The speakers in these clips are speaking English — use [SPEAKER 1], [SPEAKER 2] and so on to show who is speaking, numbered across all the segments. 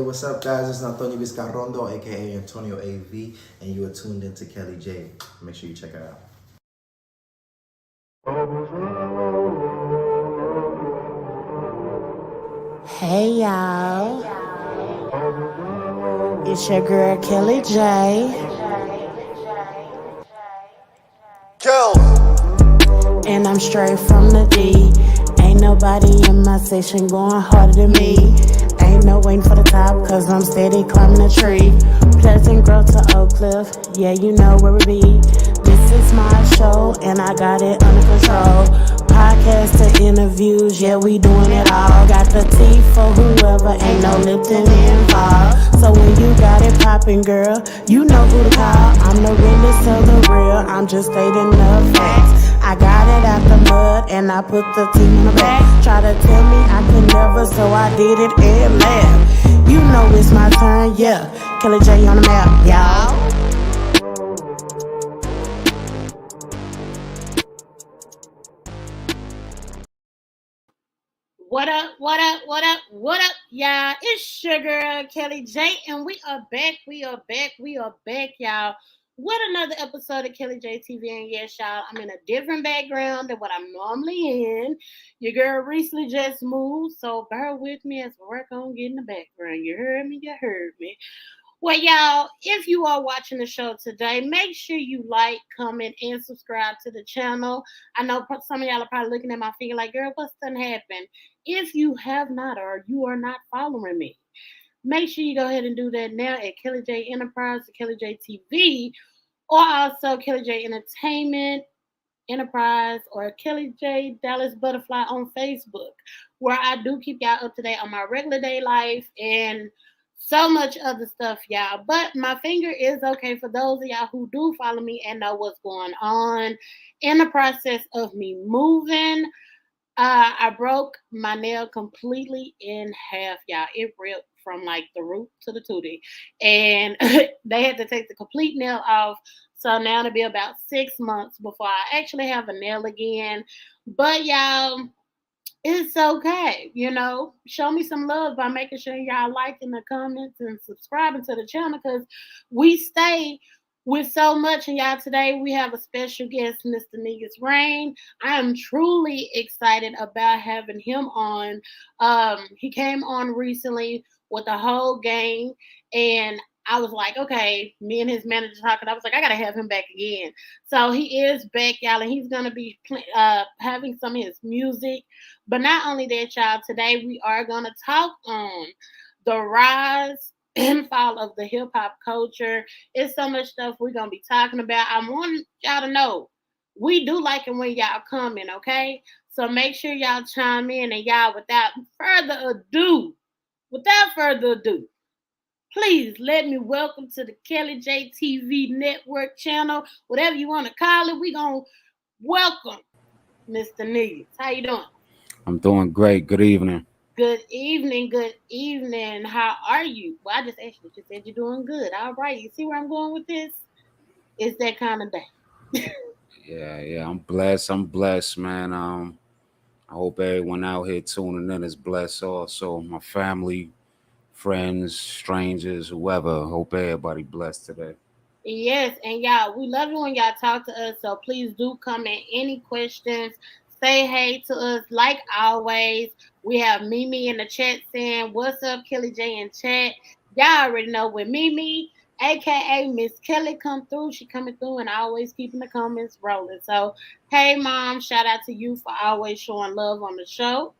[SPEAKER 1] what's up, guys? It's Antonio Vizcarrondo, aka Antonio AV, and you are tuned into Kelly J. Make sure you check her out.
[SPEAKER 2] Hey y'all, it's your girl Kelly J. And I'm straight from the D. Ain't nobody in my section going harder than me. Ain't no waiting for the top, cause I'm steady climbing the tree. Pleasant Grove to Oak Cliff, yeah, you know where we be. This is my show, and I got it under control. Podcast to interviews, yeah, we doing it all. Got the tea for whoever, ain't no Lipton involved. So when you got it poppin', girl, you know who to call. I'm the realest of the real, I'm just stating the facts. I got it out the mud and I put the team on the back. Try to tell me I could never, so I did it and laughed. You know it's my turn, yeah. Kelly J on the map, y'all.
[SPEAKER 3] What up, what up, what up, what up, y'all? It's your girl, Kelly J, and we are back, y'all, with another episode of Kelly J TV. And yes, y'all, I'm in a different background than what I'm normally in. Your girl recently just moved, so bear with me as we work on getting the background. You heard me? Well, y'all, if you are watching the show today, make sure you like, comment, and subscribe to the channel. I know some of y'all are probably looking at my finger like, girl, what's done happened? If you have not or you are not following me, make sure you go ahead and do that now at Kelly J Enterprise, Kelly J TV, or also Kelly J Entertainment Enterprise, or Kelly J Dallas Butterfly on Facebook, where I do keep y'all up to date on my regular day life and so much other stuff, y'all. But my finger is okay for those of y'all who do follow me and know what's going on. In the process of me moving, I broke my nail completely in half, y'all. It ripped from like the root to the tootie, and they had to take the complete nail off. So now it'll be about 6 months before I actually have a nail again. But y'all, it's okay, show me some love by making sure y'all liking the comments and subscribing to the channel, because we stay with so much. And y'all, today we have a special guest, Mr. Negus Reign. I am truly excited about having him on. He came on recently with the whole gang, and I was like, okay, me and his manager talking. I was like, I gotta have him back again. So he is back, y'all, and he's gonna be having some of his music. But not only that, y'all, today we are gonna talk on the rise and fall of the hip hop culture. It's so much stuff we're gonna be talking about. I want y'all to know we do like it when y'all coming, okay? So make sure y'all chime in, and y'all, without further ado, please let me welcome to the Kelly J TV network channel, whatever you want to call it. We gonna welcome Mr. Negus. How you doing?
[SPEAKER 4] I'm doing great. Good evening.
[SPEAKER 3] Good evening. Good evening. How are you? Well, I just asked you. You said you're doing good. All right. You see where I'm going with this? It's that kind of day.
[SPEAKER 4] Yeah. I'm blessed, man. I hope everyone out here tuning in is blessed also. My family, friends, strangers, whoever. Hope everybody blessed today.
[SPEAKER 3] Yes, and y'all, we love it when y'all talk to us. So please do comment any questions. Say hey to us like always. We have Mimi in the chat saying, "What's up, Kelly J in chat?" Y'all already know when Mimi, aka Miss Kelly, come through. She coming through and always keeping the comments rolling. So hey, mom, shout out to you for always showing love on the show.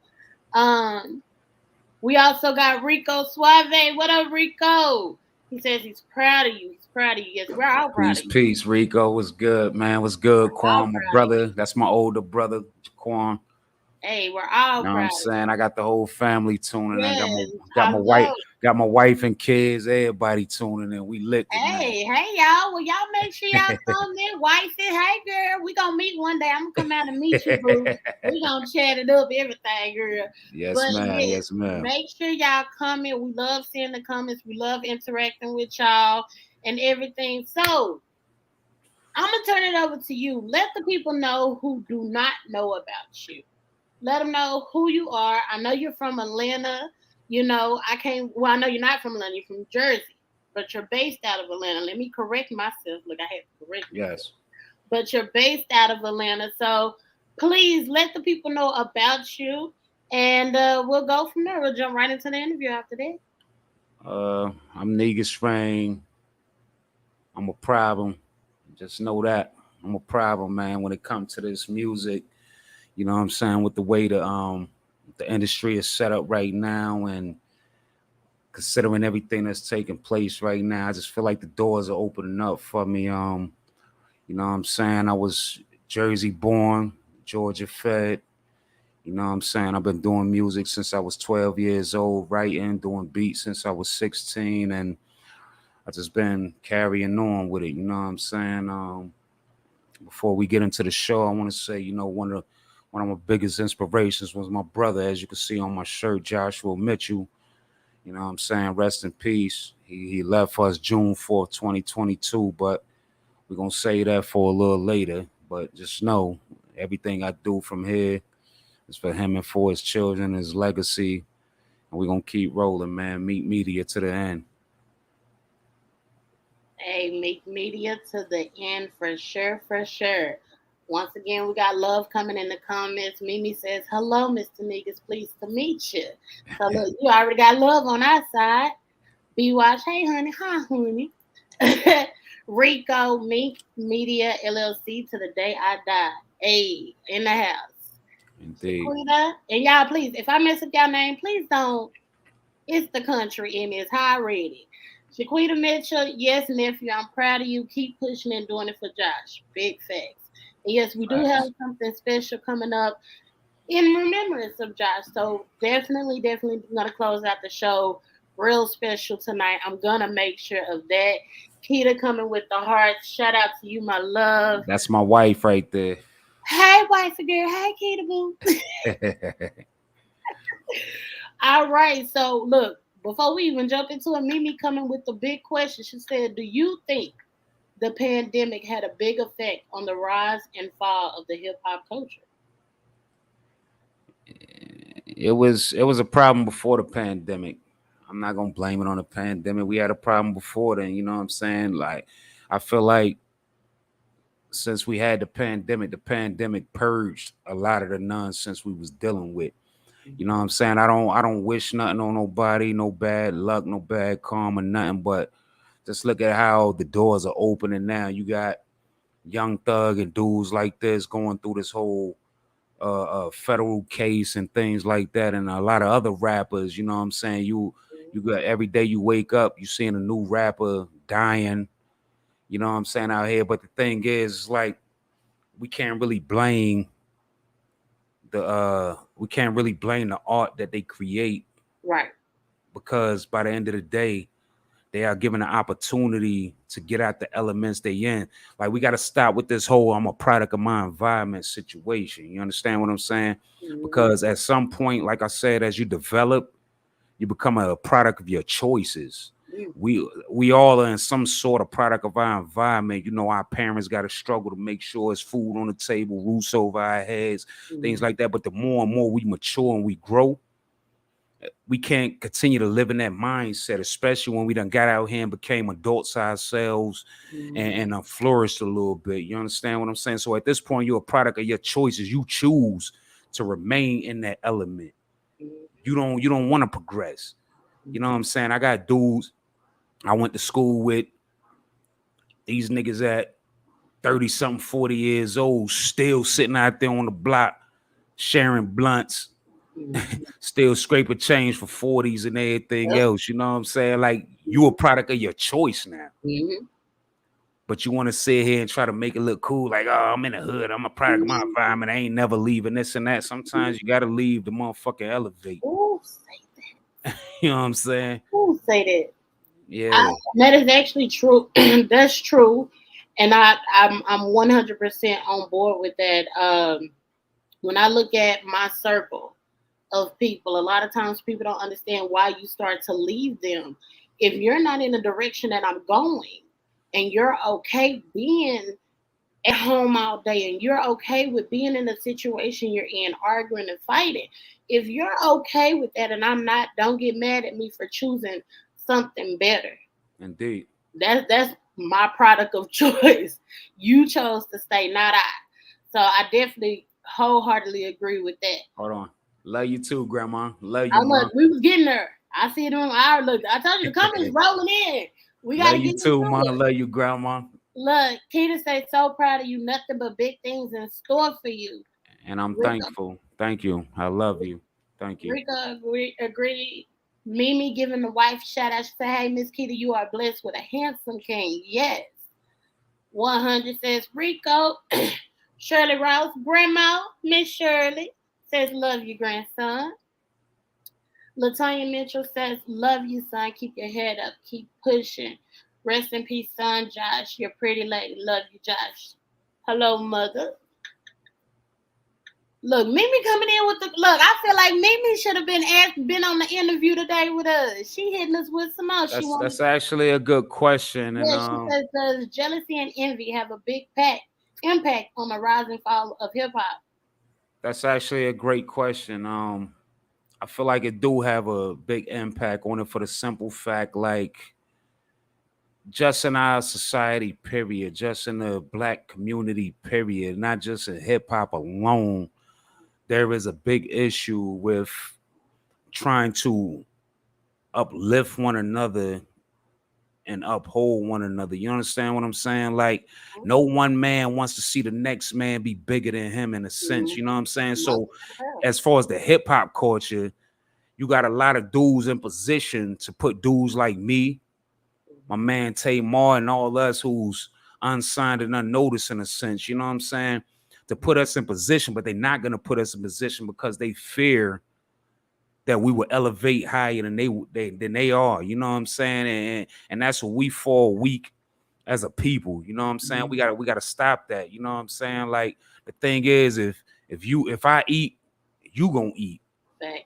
[SPEAKER 3] Um, we also got Rico Suave. What up, Rico? He says he's proud of you. He's proud of you. Yes, we're all proud of you.
[SPEAKER 4] Peace, Rico. What's good, man? What's good,
[SPEAKER 3] We're all
[SPEAKER 4] Quan? My
[SPEAKER 3] proud of
[SPEAKER 4] brother. That's my older brother, Quan.
[SPEAKER 3] you. Hey, we're all
[SPEAKER 4] You know what
[SPEAKER 3] proud
[SPEAKER 4] I'm
[SPEAKER 3] of you.
[SPEAKER 4] saying? I got the whole family tuning in.
[SPEAKER 3] Yes,
[SPEAKER 4] Got
[SPEAKER 3] I
[SPEAKER 4] my
[SPEAKER 3] love.
[SPEAKER 4] got my wife and kids, everybody tuning in. We lit tonight.
[SPEAKER 3] Hey, y'all. Well, y'all make sure y'all come in. Wifey, hey, girl. We gonna meet one day. I'm gonna come out and meet you, boo. We gonna chat it up, everything, girl.
[SPEAKER 4] Yes,
[SPEAKER 3] But
[SPEAKER 4] ma'am.
[SPEAKER 3] yes,
[SPEAKER 4] Yes, ma'am.
[SPEAKER 3] make sure y'all comment. We love seeing the comments. We love interacting with y'all and everything. So I'm gonna turn it over to you. Let the people know who do not know about you. Let them know who you are. I know you're from Atlanta. you know, I can't. Well, I know you're not from Atlanta. You're from Jersey, but you're based out of Atlanta. Let me correct myself. Look, I had to correct myself.
[SPEAKER 4] Yes.
[SPEAKER 3] But you're based out of Atlanta, so please let the people know about you, and we'll go from there. We'll jump right into the interview after that.
[SPEAKER 4] I'm Negus Reign. I'm a problem. Just know that. I'm a problem, man, when it comes to this music. You know what I'm saying? With the way the industry is set up right now, and considering everything that's taking place right now, I just feel like the doors are opening up for me. You know what I'm saying? I was Jersey born, Georgia fed. You know what I'm saying? I've been doing music since I was 12 years old, writing, doing beats since I was 16, and I just been carrying on with it. You know what I'm saying? Before we get into the show, I want to say, you know, one of my biggest inspirations was my brother, as you can see on my shirt, Joshua Mitchell. You know what I'm saying? Rest in peace. He left for us June 4th, 2022, but we're going to say that for a little later. But just know everything I do from here is for him and for his children, his legacy. And we're going to keep rolling, man. Meet media to the end.
[SPEAKER 3] Hey, make media to the end for sure, for sure. Once again, we got love coming in the comments. Mimi says, hello, Mr. Negus, pleased to meet you. So look, you already got love on our side. B-Watch, hey, honey. Hi, honey. Rico, Mink Media, LLC, to the day I die. Hey, in the house.
[SPEAKER 4] Indeed.
[SPEAKER 3] Shaquita, and y'all, please, if I mess up y'all name, please don't. It's the country in me. It's high ready. Shaquita Mitchell, yes, nephew, I'm proud of you. Keep pushing and doing it for Josh. Big facts. And yes, we do have
[SPEAKER 4] Facts.
[SPEAKER 3] something special coming up in remembrance of Josh. So definitely gonna close out the show real special tonight. I'm gonna make sure of that. Keita coming with the hearts. Shout out to you, my love.
[SPEAKER 4] That's my wife right there.
[SPEAKER 3] Hey, wifey girl. Hey, Keita boo. All right. So look, before we even jump into it, Mimi coming with the big question. She said, "Do you think the pandemic had a big effect on the rise and fall of the hip hop culture?"
[SPEAKER 4] It was a problem before the pandemic. I'm not gonna blame it on the pandemic. We had a problem before then, you know what I'm saying? Like I feel like since we had the pandemic purged a lot of the nonsense we was dealing with. You know what I'm saying? I don't wish nothing on nobody, no bad luck, no bad karma, nothing, but just look at how the doors are opening now. You got Young Thug and dudes like this going through this whole federal case and things like that, and a lot of other rappers. You know what I'm saying? You got every day you wake up, you seeing a new rapper dying. You know what I'm saying out here. But the thing is, it's like we can't really blame the art that they create
[SPEAKER 3] Right.
[SPEAKER 4] because by the end of the day they are given an opportunity to get out the elements they in. Like we got to stop with this whole "I'm a product of my environment" situation. You understand what I'm saying?
[SPEAKER 3] Mhm.
[SPEAKER 4] Because at some point, like I said, as you develop, you become a product of your choices.
[SPEAKER 3] Mm.
[SPEAKER 4] We all are in some sort of product of our environment. You know, our parents got to struggle to make sure it's food on the table, roofs over our heads, things like that. But the more and more we mature and we grow, we can't continue to live in that mindset, especially when we done got out here and became adults ourselves and flourished a little bit. You understand what I'm saying? So at this point, you're a product of your choices. You choose to remain in that element. You don't want to progress. You know what I'm saying? I got dudes I went to school with, these niggas at 30 something, 40 years old, still sitting out there on the block, sharing blunts, still scraping change for 40s and everything
[SPEAKER 3] Yep.
[SPEAKER 4] else. You know what I'm saying? Like you a product of your choice now.
[SPEAKER 3] Mhm.
[SPEAKER 4] But you want to sit here and try to make it look cool, like, oh, I'm in the hood, I'm a product of my environment, I ain't never leaving this and that. Sometimes you gotta leave the motherfucking elevate.
[SPEAKER 3] Ooh, say
[SPEAKER 4] You know what I'm saying?
[SPEAKER 3] that. Ooh, say that.
[SPEAKER 4] Yeah.
[SPEAKER 3] That is actually true. That's true, and I'm 100% on board with that. When I look at my circle of people, a lot of times people don't understand why you start to leave them. If you're not in the direction that I'm going, and you're okay being at home all day and you're okay with being in the situation you're in, arguing and fighting, if you're okay with that and I'm not, don't get mad at me for choosing something better.
[SPEAKER 4] Indeed.
[SPEAKER 3] That's my product of choice. You chose to stay, not I. So I definitely wholeheartedly agree with that.
[SPEAKER 4] Hold on. Love you too, Grandma. Love
[SPEAKER 3] I
[SPEAKER 4] you,
[SPEAKER 3] look,
[SPEAKER 4] Mom.
[SPEAKER 3] we was getting there. I see it on our look. I told you the comments rolling in. We
[SPEAKER 4] Love
[SPEAKER 3] gotta
[SPEAKER 4] you
[SPEAKER 3] get
[SPEAKER 4] too,
[SPEAKER 3] into
[SPEAKER 4] Mom.
[SPEAKER 3] it.
[SPEAKER 4] Love you, Grandma.
[SPEAKER 3] Look, Keita say so proud of you, nothing but big things in store for you.
[SPEAKER 4] And I'm
[SPEAKER 3] Rico,
[SPEAKER 4] thankful. Thank you. I love you. Thank you.
[SPEAKER 3] Rico agreed. Mimi giving the wife shout out. She said, hey, Miss Keita, you are blessed with a handsome king. Yes. 100 says Rico. Shirley Rouse, Grandma, Miss Shirley says, love you, grandson. Latanya Mitchell says, love you, son. Keep your head up. Keep pushing. Rest in peace, son. Josh, you're pretty lady. Love you, Josh. Hello, mother. Look, Mimi coming in with the look. I feel like Mimi should have been on the interview today with us. She hitting us with some more.
[SPEAKER 4] That's actually a good question. And
[SPEAKER 3] Yeah, she says, does jealousy and envy have a big impact on the rise and fall of hip hop?
[SPEAKER 4] that's actually a great question. I feel like it do have a big impact on it for the simple fact, like, just in our society, period, just in the black community, period, not just in hip hop alone, there is a big issue with trying to uplift one another and uphold one another. You understand what I'm saying? Like, no one man wants to see the next man be bigger than him in a sense. You know what I'm saying? So, as far as the hip hop culture, you got a lot of dudes in position to put dudes like me, my man Tamar, and all us who's unsigned and unnoticed in a sense. You know what I'm saying? To put us in position, but they're not going to put us in position because they fear that we will elevate higher than they are. You know what I'm saying? And that's what we fall weak as a people. You know what I'm saying? We gotta stop that. You know what I'm saying? Like, the thing is, if I eat, you gonna eat.
[SPEAKER 3] Thanks.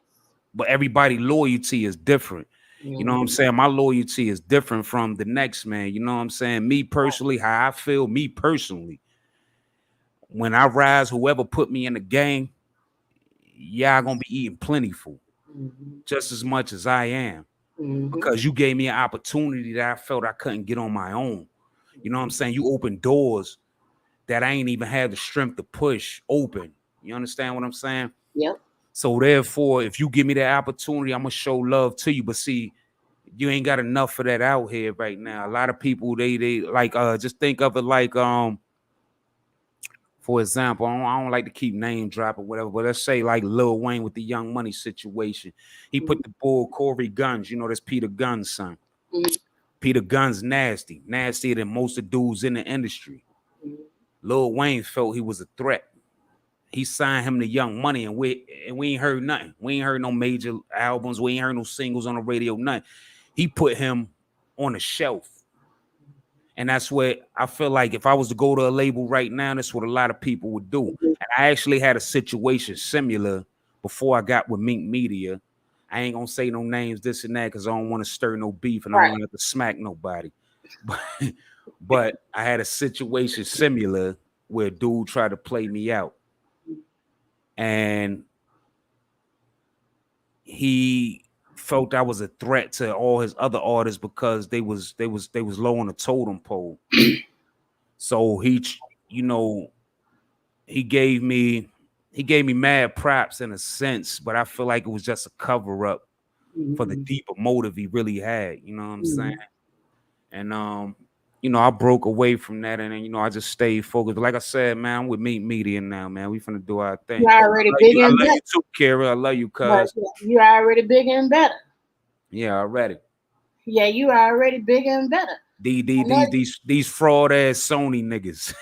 [SPEAKER 4] But everybody loyalty is different. You know what I'm saying? My loyalty is different from the next man. You know what I'm saying? Me personally, how I feel, me personally, when I rise, whoever put me in the game, y'all gonna be eating plentiful, just as much as I am. Because you gave me an opportunity that I felt I couldn't get on my own. You know what I'm saying? You opened doors that I ain't even had the strength to push open. You understand what I'm saying?
[SPEAKER 3] Yep.
[SPEAKER 4] So therefore, if you give me that opportunity, I'm gonna show love to you. But see, you ain't got enough of that out here right now. A lot of people, they like just think of it like for example, I don't like to keep name dropping whatever, but let's say like Lil Wayne with the Young Money situation. He put the bull Corey Guns, you know, that's Peter Guns' son. Peter Guns nastier than most of the dudes in the industry. Lil Wayne felt he was a threat. He signed him to Young Money, and we ain't heard nothing. We ain't heard no major albums. We ain't heard no singles on the radio, nothing. He put him on the shelf. And that's what I feel like if I was to go to a label right now, that's what a lot of people would do. And I actually had a situation similar before I got with Mink Media. I ain't gonna say no names, this and that, because I don't want to stir no beef and I don't want to smack nobody. But I had a situation similar where a dude tried to play me out. And he felt I was a threat to all his other artists because they was low on the totem pole. So he, you know, he gave me mad props in a sense, but I feel like it was just a cover up for the deeper motive he really had. You know what I'm saying? And you know, I broke away from that, and then, you know, I just stayed focused. But like I said, man, I'm with Meat Media now, man. We finna do our thing.
[SPEAKER 3] You're already big
[SPEAKER 4] I
[SPEAKER 3] and
[SPEAKER 4] love
[SPEAKER 3] better.
[SPEAKER 4] you too, Kara. I love you, cuz.
[SPEAKER 3] You're already bigger and better.
[SPEAKER 4] Yeah, already.
[SPEAKER 3] Yeah, you are already bigger and better.
[SPEAKER 4] These fraud ass Sony niggas.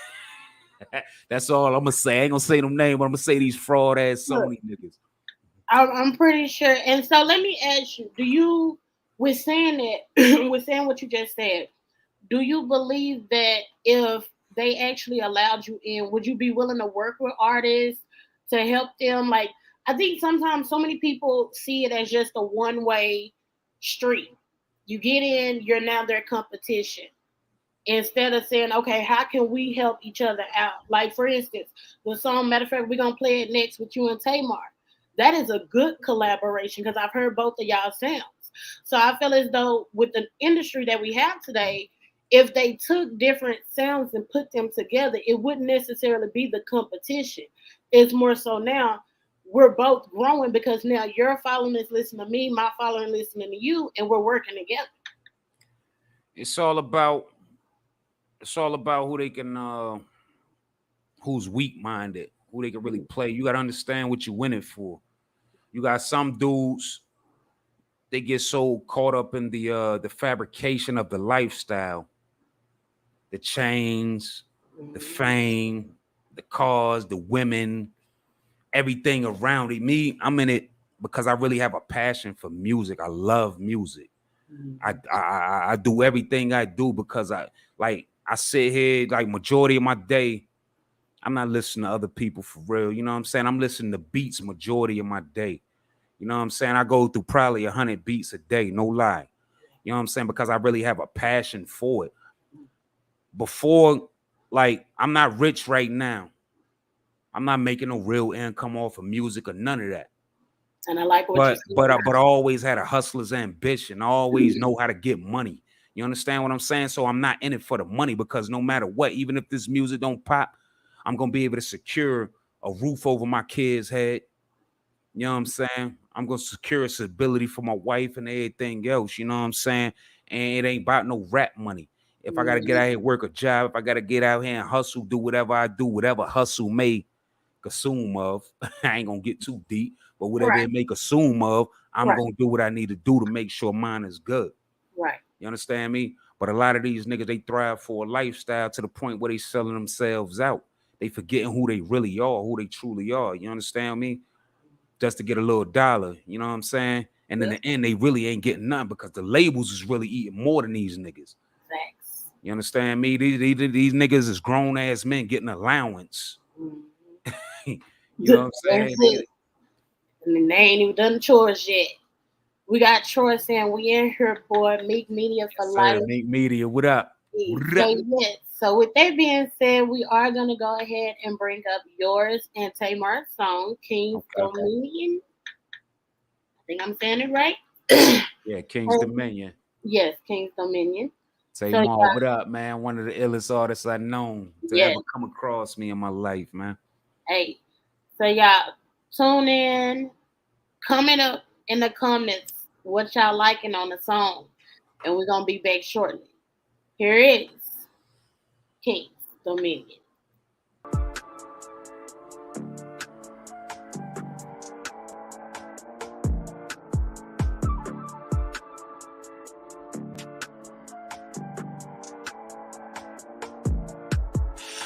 [SPEAKER 4] That's all I'm gonna say. I ain't gonna say them name, but I'm gonna say these fraud ass Sony niggas.
[SPEAKER 3] I'm pretty sure. And so let me ask you: do you, with saying that, with saying what you just said, do you believe that if they actually allowed you in, would you be willing to work with artists to help them? Like, I think sometimes so many people see it as just a one-way street. You get in, you're now their competition. instead of saying, okay, how can we help each other out? Like, for instance, the song, matter of fact, we're going to play it next with you and Tamar. That is a good collaboration because I've heard both of y'all sounds. So I feel as though with the industry that we have today, if they took different sounds and put them together, it wouldn't necessarily be the competition. It's more so now we're both growing because now your following is listening to me, my following listening to you, and we're working together.
[SPEAKER 4] It's all about who they can who's weak-minded, who they can really play. You got to understand what you're winning for. You got some dudes, they get so caught up in the fabrication of the lifestyle, the chains, the fame, the cars, the women, everything around it. Me, I'm in it because I really have a passion for music. I love music. I do everything I do because I sit here, like majority of my day, I'm not listening to other people for real. You know what I'm saying? I'm listening to beats majority of my day. You know what I'm saying? I go through probably 100 beats a day, no lie. You know what I'm saying? Because I really have a passion for it. Before, like, I'm not rich right now. I'm not making no real income off of music or none of that.
[SPEAKER 3] And I like what you said.
[SPEAKER 4] But I always had a hustler's ambition. I always know how to get money. You understand what I'm saying? So I'm not in it for the money because no matter what, even if this music don't pop, I'm going to be able to secure a roof over my kid's head. You know what I'm saying? I'm going to secure a stability for my wife and everything else. You know what I'm saying? And it ain't about no rap money. If I got to get out here, work a job, if I got to get out here and hustle, do whatever I do, whatever hustle may consume of, I ain't going to get too deep, but whatever it may consume of, I'm going to do what I need to do to make sure mine is good.
[SPEAKER 3] Right.
[SPEAKER 4] You understand me? But a lot of these niggas, they thrive for a lifestyle to the point where they selling themselves out. They forgetting who they really are, who they truly are. You understand me? Just to get a little dollar, you know what I'm saying? And in the end, they really ain't getting nothing because the labels is really eating more than these niggas.
[SPEAKER 3] Thanks.
[SPEAKER 4] You understand me? These niggas is grown ass men getting allowance. You know what I'm saying?
[SPEAKER 3] And they ain't even done chores yet. We got Troy saying we in here, boy. Meek Media for life.
[SPEAKER 4] Meek Media, what up?
[SPEAKER 3] Yes. So with that being said, we are gonna go ahead and bring up yours and Tamar's song, King's Dominion. I think I'm saying it right.
[SPEAKER 4] Yeah, King's Dominion.
[SPEAKER 3] Yes, King's Dominion.
[SPEAKER 4] Tamar, what up, man? One of the illest artists I known to ever come across me in my life, man.
[SPEAKER 3] Hey, so y'all tune in. Comment up in the comments what y'all liking on the song, and we're gonna be back shortly. Here it is. King's Dominion.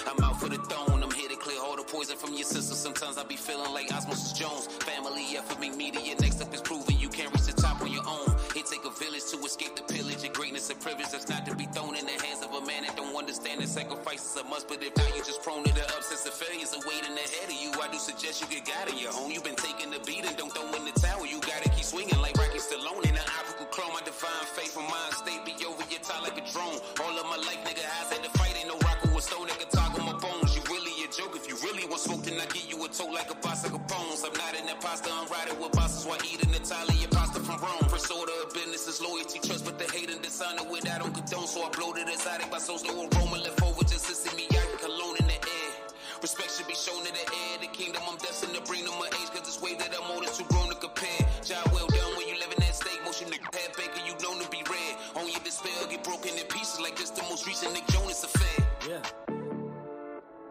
[SPEAKER 5] I'm out for the throne. I'm here to clear all the poison from your system. Sometimes I be feeling like Osmosis Jones. Family effort, Meek Media. Next up is proving you can't reach the top on your own. It take a village to escape the pillage. And greatness and privilege that's not to be thrown in the hands of a man that don't understand that sacrifice is a must. But if now you just prone to the upsets and failures are waiting ahead of you, I do suggest you get God in your home. You've been taking the beat and don't throw in the towel. You gotta keep swinging like Rakim still on in an optical chrome. My divine faith from mind state be over your tie like a drone. All of my life, nigga, eyes at the fight. Ain't no rock or stone that can toggle my bones. You really a joke. If you really want smoke, then I give you a toe like a box of Capone's. I'm not an imposter. I'm riding with bosses while eating Italian pasta from Rome. First order of business is loyalty, trust, but the hate and dishonor with I don't condone. So I blow to the exotic by so slow aroma left over just to see me out cologne in the air. Respect should be shown to the air. The kingdom I'm destined to bring to my age, cause this way that I'm on is too grown to compare. Job well done when you live in that state. Motion nigga head baker, you known to be red. On your despair, get broken in pieces like this the most recent Nick Jonas affair.
[SPEAKER 6] Yeah.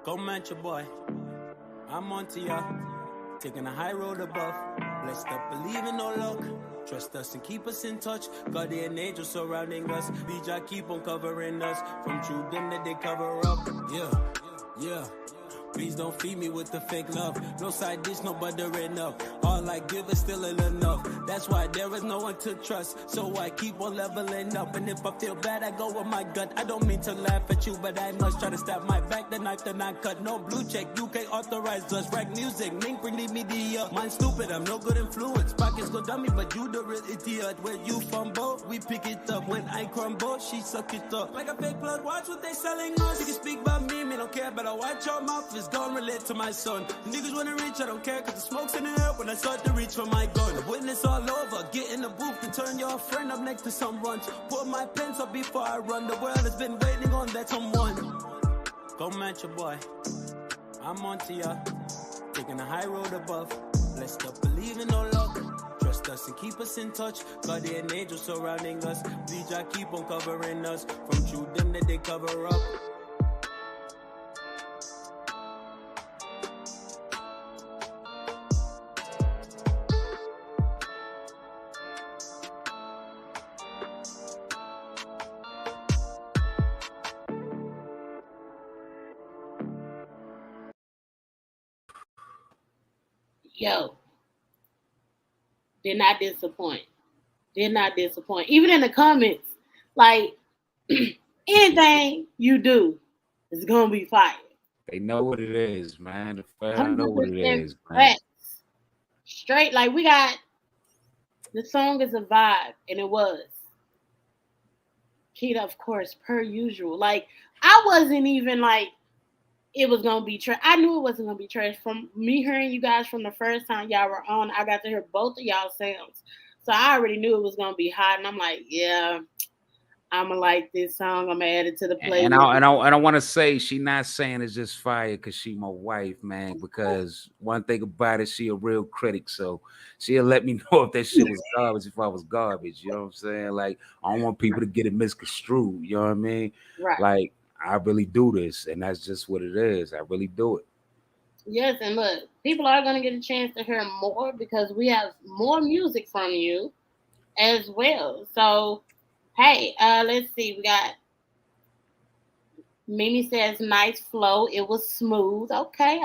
[SPEAKER 6] Go match your boy. I'm onto ya. Taking a high road above. Blessed up, believe in no luck. Trust us and keep us in touch. Guardian angels surrounding us. B.I.G keep on covering us. From true them that they cover up. Yeah. Please don't feed me with the fake love. No side dish, no butter enough. All I give is still enough. That's why there is no one to trust. So I keep on leveling up. And if I feel bad, I go with my gut. I don't mean to laugh at you, but I must try to stab my back. The knife that I cut. No blue check, you can't authorize us. Rag music, mink bring the media. Mine stupid, I'm no good influence. Pockets go dummy, but you the real idiot. Where you fumble, we pick it up. When I crumble, she suck it up. Like a fake plug, watch what they selling us. You can speak about me don't care, but I watch your mouth is gonna relate to my son. Niggas wanna reach, I don't care, cause the smoke's in the air when I start to reach for my gun. I witness all over, get in the booth and turn your friend up next to some runs. Put my pens up before I run, the world has been waiting on that someone. Go match your boy, I'm onto ya, taking a high road above. Blessed up, believe in no luck. Trust us and keep us in touch. Guardian angels surrounding us. Please, I keep on covering us from true them that they cover up.
[SPEAKER 3] Yo, did not disappoint. Did not disappoint. Even in the comments, like anything you do is gonna be fire.
[SPEAKER 4] They know what it is, man. The fans know what it is, man.
[SPEAKER 3] Facts. Straight, like we got the song is a vibe, and it was. Keita, of course, per usual. Like I wasn't even like it was gonna be trash. I knew it wasn't gonna be trash. From me hearing you guys from the first time y'all were on, I got to hear both of y'all sounds. So I already knew it was gonna be hot, and I'm like, yeah, I'm gonna like this song. I'm gonna add it to the playlist.
[SPEAKER 4] And I want to say she not saying it's just fire because she my wife, man. Because one thing about it, she a real critic, so she'll let me know if that shit was garbage, if I was garbage. You know what I'm saying? Like I don't want people to get it misconstrued. You know what I mean?
[SPEAKER 3] Right.
[SPEAKER 4] Like I really do this, and that's just what it is. I really do it.
[SPEAKER 3] Yes, and look, people are gonna get a chance to hear more because we have more music from you as well. So, hey, let's see. We got Mimi says nice flow. It was smooth. Okay.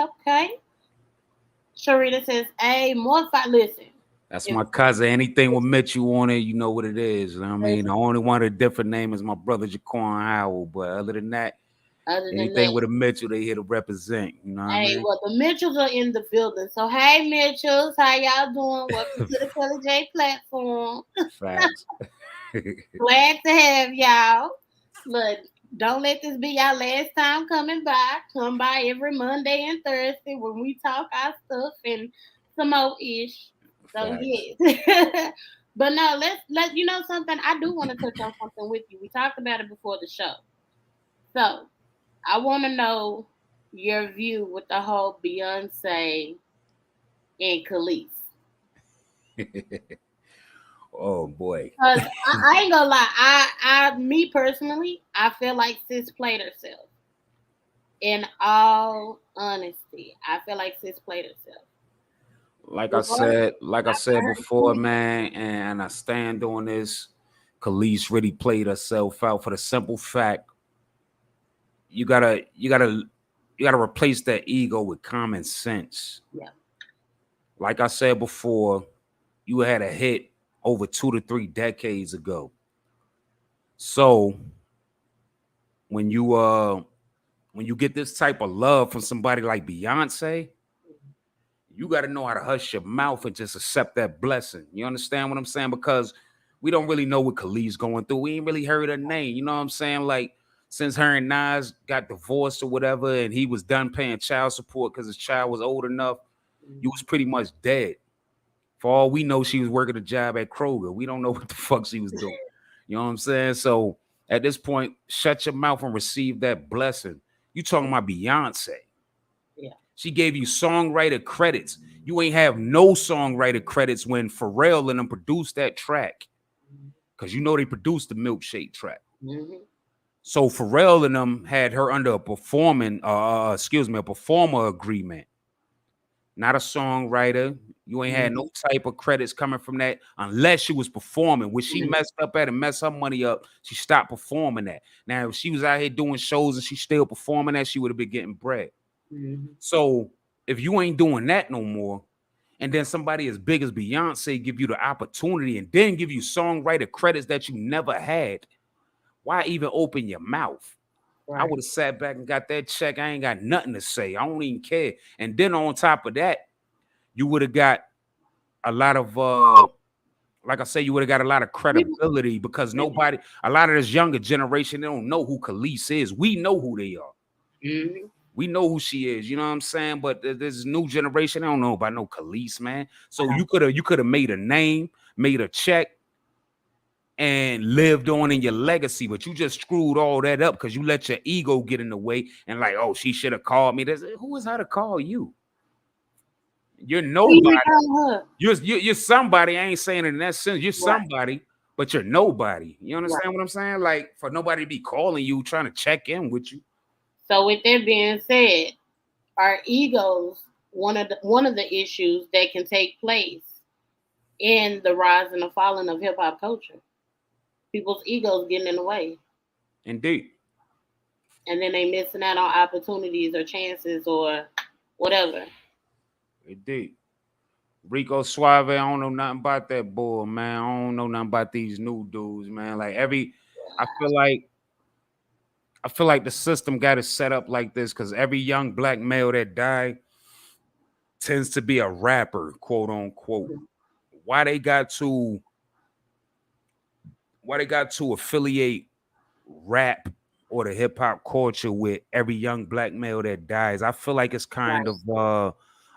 [SPEAKER 3] Sharita says, hey, more fire. Listen.
[SPEAKER 4] That's my cousin. Anything with Mitchell on it, you know what it is. You know what I mean? The only one with a different name is my brother Jaquan Howell. But other than that, anything with a Mitchell, they here to represent. You know what I mean?
[SPEAKER 3] Well, the Mitchells are in the building. So, hey, Mitchells, how y'all doing? Welcome to the Kelly J platform.
[SPEAKER 4] Facts.
[SPEAKER 3] Glad to have y'all. Look, don't let this be y'all last time coming by. Come by every Monday and Thursday when we talk our stuff and some more ish. So yes. But no, let's you know something. I do want to touch on something with you. We talked about it before the show. So I want to know your view with the whole Beyonce and Khalees.
[SPEAKER 4] Oh boy.
[SPEAKER 3] I ain't gonna lie. Me personally, I feel like sis played herself. In all honesty, I feel like sis played herself.
[SPEAKER 4] Like I said before, man, and I stand on this. Khalees really played herself out for the simple fact you gotta replace that ego with common sense.
[SPEAKER 3] Yeah.
[SPEAKER 4] Like I said before, you had a hit over 2 to 3 decades ago. So when you get this type of love from somebody like Beyonce, you got to know how to hush your mouth and just accept that blessing. You understand what I'm saying? Because we don't really know what Khalees going through. We ain't really heard her name. You know what I'm saying? Like, since her and Nas got divorced or whatever, and he was done paying child support because his child was old enough, you was pretty much dead. For all we know, she was working a job at Kroger. We don't know what the fuck she was doing. You know what I'm saying? So at this point, shut your mouth and receive that blessing. You talking about Beyonce.
[SPEAKER 3] Yeah.
[SPEAKER 4] She gave you songwriter credits. You ain't have no songwriter credits when Pharrell and them produced that track. Because you know they produced the Milkshake track.
[SPEAKER 3] Mm-hmm.
[SPEAKER 4] So Pharrell and them had her under a performer agreement. Not a songwriter. You ain't had no type of credits coming from that unless she was performing. When she messed up at and messed her money up, she stopped performing that. Now, if she was out here doing shows and she's still performing that, she would have been getting bread. So if you ain't doing that no more, and then somebody as big as Beyonce give you the opportunity and then give you songwriter credits that you never had, why even open your mouth? I would have sat back and got that check. I ain't got nothing to say. I don't even care. And then on top of that, you would have got a lot of like I say, you would have got a lot of credibility because a lot of this younger generation, they don't know who Khalees is. We know who they are. We know who she is, you know what I'm saying? But this new generation, they don't know about no Khalees, man. So you could have made a name, made a check, and lived on in your legacy, but you just screwed all that up because you let your ego get in the way and like, oh, she should have called me. Who is her to call you? You're nobody. You're somebody. I ain't saying it in that sense. You're somebody, but you're nobody. You understand what I'm saying? Like for nobody to be calling you, trying to check in with you.
[SPEAKER 3] So with that being said, our egos one of the issues that can take place in the rise and the falling of hip hop culture. People's egos getting in the way.
[SPEAKER 4] Indeed.
[SPEAKER 3] And then they missing out on opportunities or chances or whatever.
[SPEAKER 4] Indeed. Rico Suave, I don't know nothing about that boy, man. I don't know nothing about these new dudes, man. Like I feel like the system got it set up like this because every young black male that died tends to be a rapper, quote unquote. Why they got to affiliate rap or the hip hop culture with every young black male that dies? I feel like it's kind of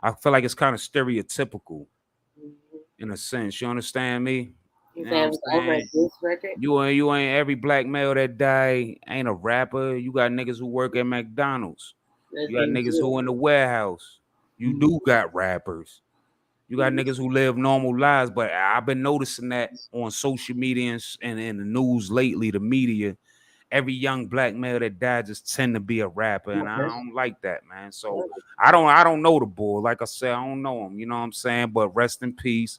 [SPEAKER 4] stereotypical in a sense. You understand me? You know you ain't every black male that die ain't a rapper. You got niggas who work at McDonald's. You got niggas who in the warehouse. You do got rappers. You got niggas who live normal lives, but I've been noticing that on social media and in the news lately, the media, every young black male that died just tend to be a rapper, and I don't like that, man. So I don't know the boy. Like I said, I don't know him. You know what I'm saying? But rest in peace.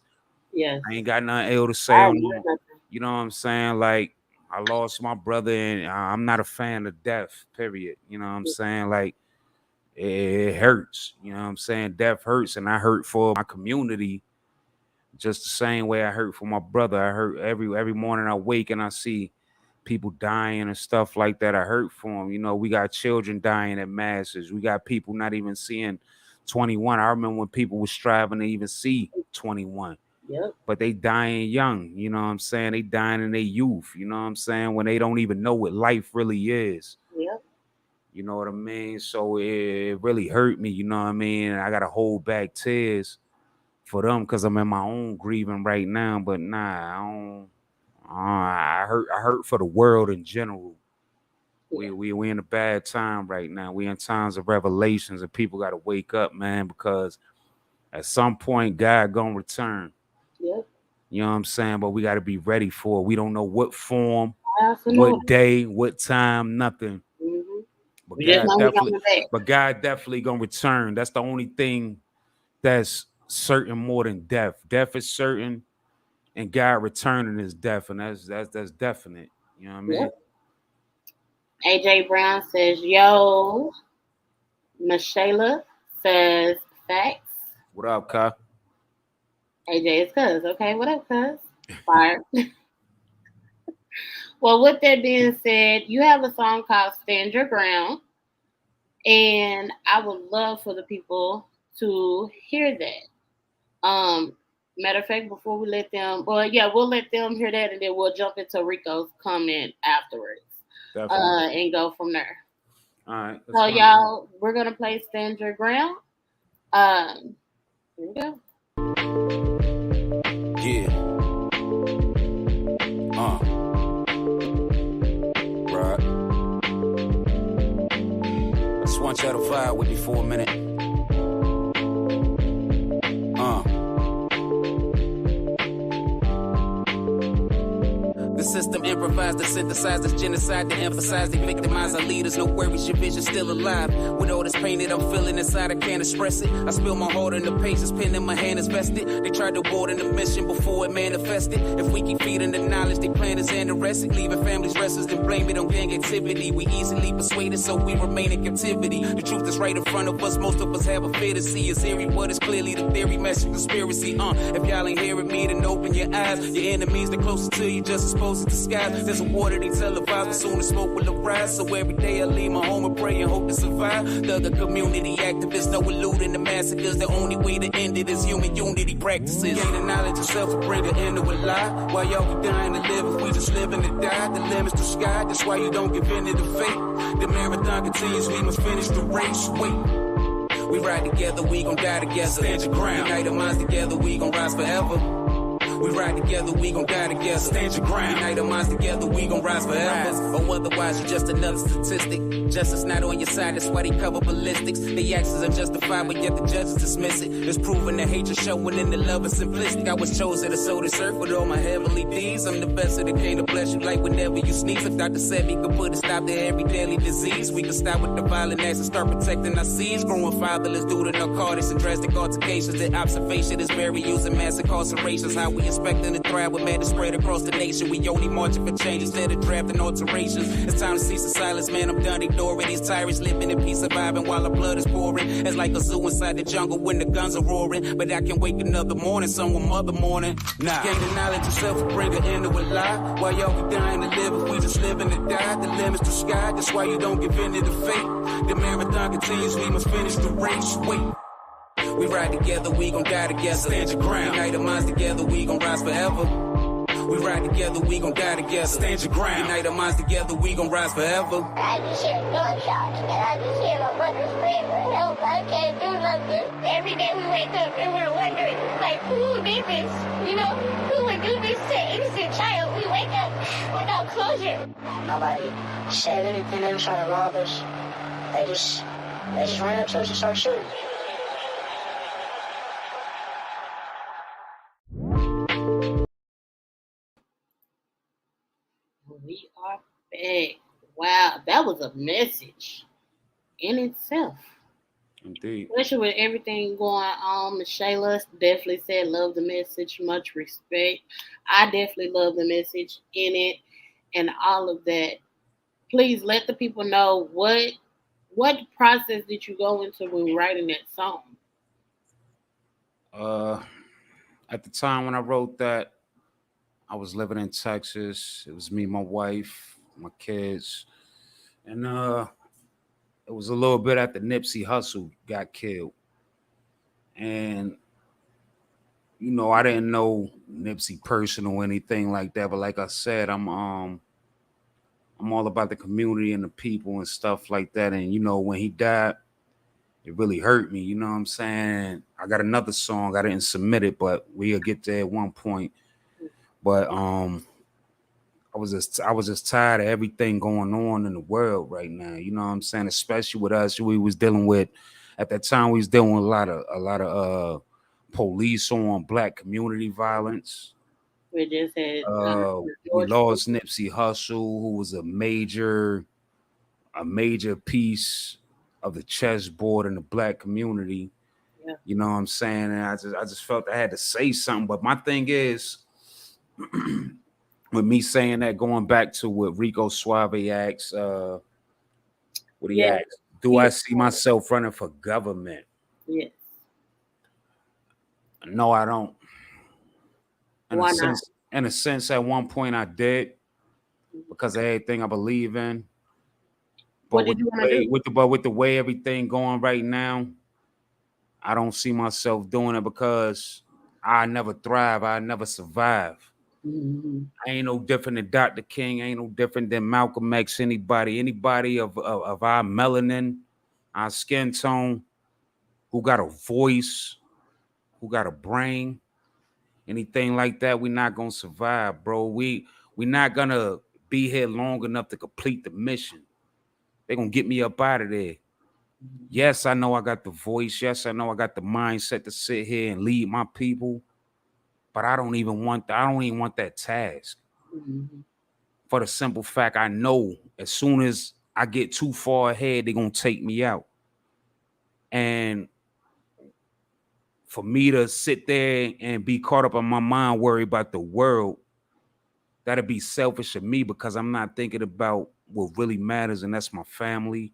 [SPEAKER 3] Yes.
[SPEAKER 4] I ain't got nothing ill to say on him. You know what I'm saying? Like I lost my brother, and I'm not a fan of death. Period. You know what I'm saying? Like it hurts. You know what I'm saying? Death hurts, and I hurt for my community just the same way I hurt for my brother. I hurt every morning I wake and I see people dying and stuff like that. I hurt for them. You know, we got children dying at masses. We got people not even seeing 21. I remember when people were striving to even see 21.
[SPEAKER 3] Yep.
[SPEAKER 4] But they dying young. You know what I'm saying? They dying in their youth. You know what I'm saying? When they don't even know what life really is.
[SPEAKER 3] Yep.
[SPEAKER 4] You know what I mean? So it really hurt me. You know what I mean? I got to hold back tears for them because I'm in my own grieving right now. But nah, I don't. I hurt for the world in general. We in a bad time right now. We in times of revelations, and people got to wake up, man, because at some point God gonna return.
[SPEAKER 3] Yep.
[SPEAKER 4] You know what I'm saying? But we got to be ready for it. We don't know what form, what day, what time, nothing. But God definitely gonna return. That's the only thing that's certain more than death. Death is certain. And God returning is death, and that's definite. You know what I mean?
[SPEAKER 3] Yep. AJ Brown says, yo. Michela says, facts.
[SPEAKER 4] What up, Ka?
[SPEAKER 3] AJ is cuz. Okay, what up, cuz? Fire. Well, with that being said, you have a song called Stand Your Ground. And I would love for the people to hear that. Matter of fact, before we let them, we'll let them hear that, and then we'll jump into Rico's comment afterwards, and go from there.
[SPEAKER 4] All right.
[SPEAKER 3] So, y'all, we're gonna play "Stand Your Ground." Here we go.
[SPEAKER 5] Yeah. Right. I just want y'all to vibe with me for a minute. This system improvised to synthesize this genocide to emphasize they victimize our leaders. No worries, your vision's still alive. With all this pain that I'm feeling inside, I can't express it. I spill my heart in the pages, pen in my hand is vested. They tried to abort in the mission before it manifested. If we keep feeding the knowledge, they plan is anorexic, leaving families restless, then blame it on gang activity. We easily persuaded, so we remain in captivity. The truth is right in front of us, most of us have a fear to see. It's eerie, but it's clearly the theory, message, conspiracy. If y'all ain't hearing me, then open your eyes. Your enemies, they're closest to you, just exposed to the skies. There's a war that they televised, but soon the smoke will arise. So every day I leave my home and pray and hope to survive. The other community activists know eluding the massacres. The only way to end it is human unity practices. Gain the knowledge of self will bring an end to a lie. While y'all be dying to live, if we just living to die, the limit's the sky. That's why you don't give in to the fate. The marathon continues, we must finish the race. Wait, we ride together, we gon' die together. Stand your ground. Unite our minds together, we gon' rise forever. We ride together, we gon' die together. Stand your ground. Unite our minds together, we gon' rise forever. Or otherwise, you're just another statistic. Justice not on your side, that's why they cover ballistics. The actions are justified, but yet the judges dismiss it. It's proven the hatred showing in the love is simplistic. I was chosen to sow this earth with all my heavenly deeds. I'm the best of the king to bless you like whenever you sneeze. If Dr. said we could put a stop to every deadly disease, we could stop with the violent acts and start protecting our seeds. Growing fatherless due to narcotics and drastic altercations. The observation is very using mass incarcerations. How we expecting to thrive with madness spread across the nation. We only marching for change instead of drafting alterations. It's time to cease the silence, man. I'm done ignoring these tyrants living in peace, surviving while our blood is pouring. It's like a zoo inside the jungle when the guns are roaring. But I can wake another morning, someone mother morning. Nah, gain the knowledge of self will bring an end to a lie. While y'all be dying to live, if we just living to die, the limit's the sky. That's why you don't give in to the fate. The marathon continues, we must finish the race. Wait. We ride together, we gon' die together. Stand your ground. Unite our minds together, we gon' rise forever. We ride together, we gon' die together. Stand your ground. Unite our minds together, we gon' rise forever.
[SPEAKER 7] I just hear gunshots, and I just hear my brother scream for help. I can't do nothing. Every day we wake up and we're wondering, like, who did this? You know, who would do this to an innocent child? We wake up without closure. Nobody said anything. They were trying to rob us. They just ran up to us and started shooting.
[SPEAKER 3] We are back. Wow, that was a message in itself.
[SPEAKER 4] Indeed.
[SPEAKER 3] Especially with everything going on. Michelle definitely said, love the message, much respect. I definitely love the message in it and all of that. Please let the people know what process did you go into when writing that song?
[SPEAKER 4] At the time when I wrote that, I was living in Texas. It was me, my wife, my kids. And it was a little bit after Nipsey Hussle got killed. And, you know, I didn't know Nipsey personal or anything like that. But like I said, I'm all about the community and the people and stuff like that. And, you know, when he died, it really hurt me. You know what I'm saying? I got another song. I didn't submit it, but we'll get there at one point. But I was just tired of everything going on in the world right now. You know what I'm saying? Especially with us, we was dealing with at that time. We was dealing with a lot of police on black community violence.
[SPEAKER 3] We just had
[SPEAKER 4] we lost Nipsey Hussle, who was a major piece of the chessboard in the black community.
[SPEAKER 3] Yeah.
[SPEAKER 4] You know what I'm saying? And I just felt I had to say something. But my thing is, with me saying that, going back to what Rico Suave asks, what he asks, do I see myself running for government?
[SPEAKER 3] Yes.
[SPEAKER 4] No, I don't.
[SPEAKER 3] Why not?
[SPEAKER 4] In a sense, at one point I did, because of everything I believe in. But with the way everything going right now, I don't see myself doing it because I never thrive. I never survive.
[SPEAKER 3] Mm-hmm.
[SPEAKER 4] I ain't no different than Dr. King. I ain't no different than Malcolm X. Anybody of our melanin, our skin tone, who got a voice, who got a brain, anything like that, we're not gonna survive, bro. We're not gonna be here long enough to complete the mission. They're gonna get me up out of there. Yes, I know I got the voice. Yes, I know I got the mindset to sit here and lead my people. But I don't even want that task.
[SPEAKER 3] Mm-hmm.
[SPEAKER 4] for the simple fact I know as soon as I get too far ahead, they're going to take me out. And for me to sit there and be caught up in my mind, worry about the world, that'd be selfish of me because I'm not thinking about what really matters, and that's my family,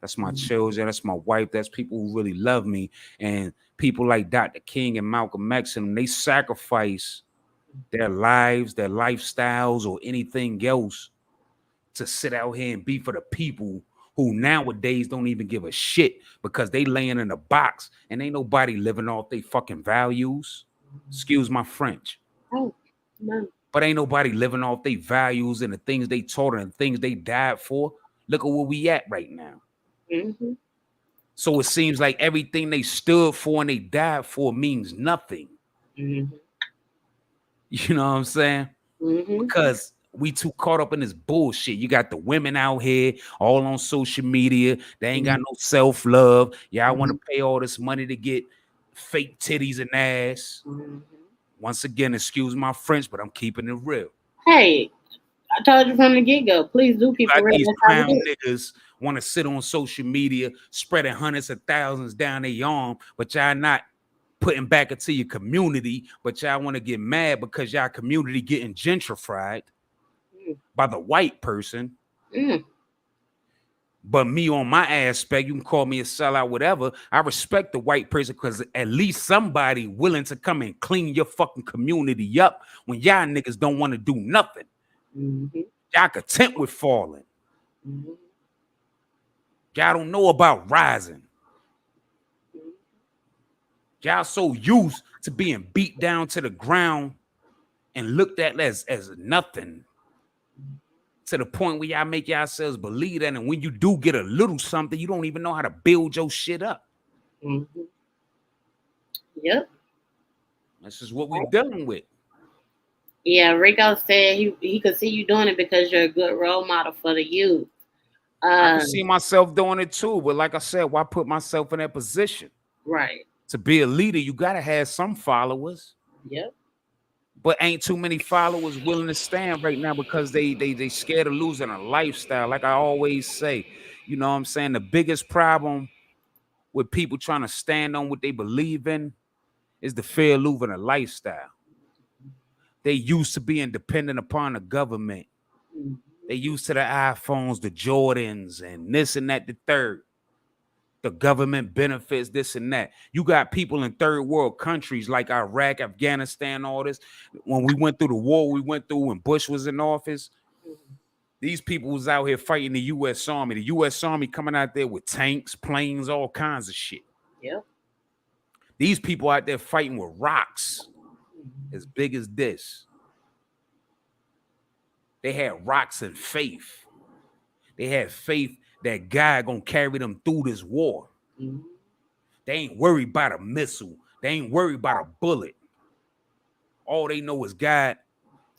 [SPEAKER 4] that's my children, that's my wife, that's people who really love me. And people like Dr. King and Malcolm X, and they sacrifice their lives, their lifestyles, or anything else to sit out here and be for the people who nowadays don't even give a shit because they laying in a box and ain't nobody living off they fucking values. Excuse my French.
[SPEAKER 3] Oh, no.
[SPEAKER 4] But ain't nobody living off their values and the things they taught and the things they died for. Look at where we at right now.
[SPEAKER 3] Mm-hmm.
[SPEAKER 4] So it seems like everything they stood for and they died for means nothing.
[SPEAKER 3] Mm-hmm.
[SPEAKER 4] You know what I'm saying?
[SPEAKER 3] Mm-hmm.
[SPEAKER 4] Because we too caught up in this bullshit. You got the women out here all on social media. They ain't got no self-love. Y'all want to pay all this money to get fake titties and ass.
[SPEAKER 3] Mm-hmm.
[SPEAKER 4] Once again, excuse my French, but I'm keeping it real.
[SPEAKER 3] Hey, I told you from the get-go. Please do people
[SPEAKER 4] Like
[SPEAKER 3] real.
[SPEAKER 4] these
[SPEAKER 3] That's how
[SPEAKER 4] crown
[SPEAKER 3] we do it.
[SPEAKER 4] niggas want to sit on social media, spreading hundreds of thousands down their arm, but y'all not putting back into your community, but y'all want to get mad because y'all community getting gentrified by the white person. But me on my aspect, you can call me a sellout, whatever. I respect the white person because at least somebody willing to come and clean your fucking community up when y'all niggas don't want to do nothing.
[SPEAKER 3] Mm-hmm.
[SPEAKER 4] Y'all content with falling.
[SPEAKER 3] Mm-hmm.
[SPEAKER 4] Y'all don't know about rising. Y'all so used to being beat down to the ground and looked at as nothing, to the point where y'all make yourselves believe that. And when you do get a little something, you don't even know how to build your shit up.
[SPEAKER 3] Mm-hmm. Yep.
[SPEAKER 4] This is what we're dealing with.
[SPEAKER 3] Yeah, Rico said he could see you doing it because you're a good role model for the youth.
[SPEAKER 4] I can see myself doing it too, but like I said, why put myself in that position?
[SPEAKER 3] Right.
[SPEAKER 4] To be a leader, you gotta have some followers.
[SPEAKER 3] Yep.
[SPEAKER 4] But ain't too many followers willing to stand right now because they scared of losing a lifestyle. Like I always say, you know what I'm saying? The biggest problem with people trying to stand on what they believe in is the fear of losing a lifestyle. They used to being dependent upon the government. They used to the iPhones, the Jordans, and this and that, the third. The government benefits, this and that. You got people in third world countries like Iraq, Afghanistan, all this. When we went through the war we went through when Bush was in office, these people was out here fighting the U.S. Army. The U.S. Army coming out there with tanks, planes, all kinds of shit.
[SPEAKER 3] Yep.
[SPEAKER 4] These people out there fighting with rocks as big as this. They had rocks and faith. They had faith that God gonna carry them through this war.
[SPEAKER 3] Mm-hmm.
[SPEAKER 4] They ain't worried about a missile. They ain't worried about a bullet. All they know is God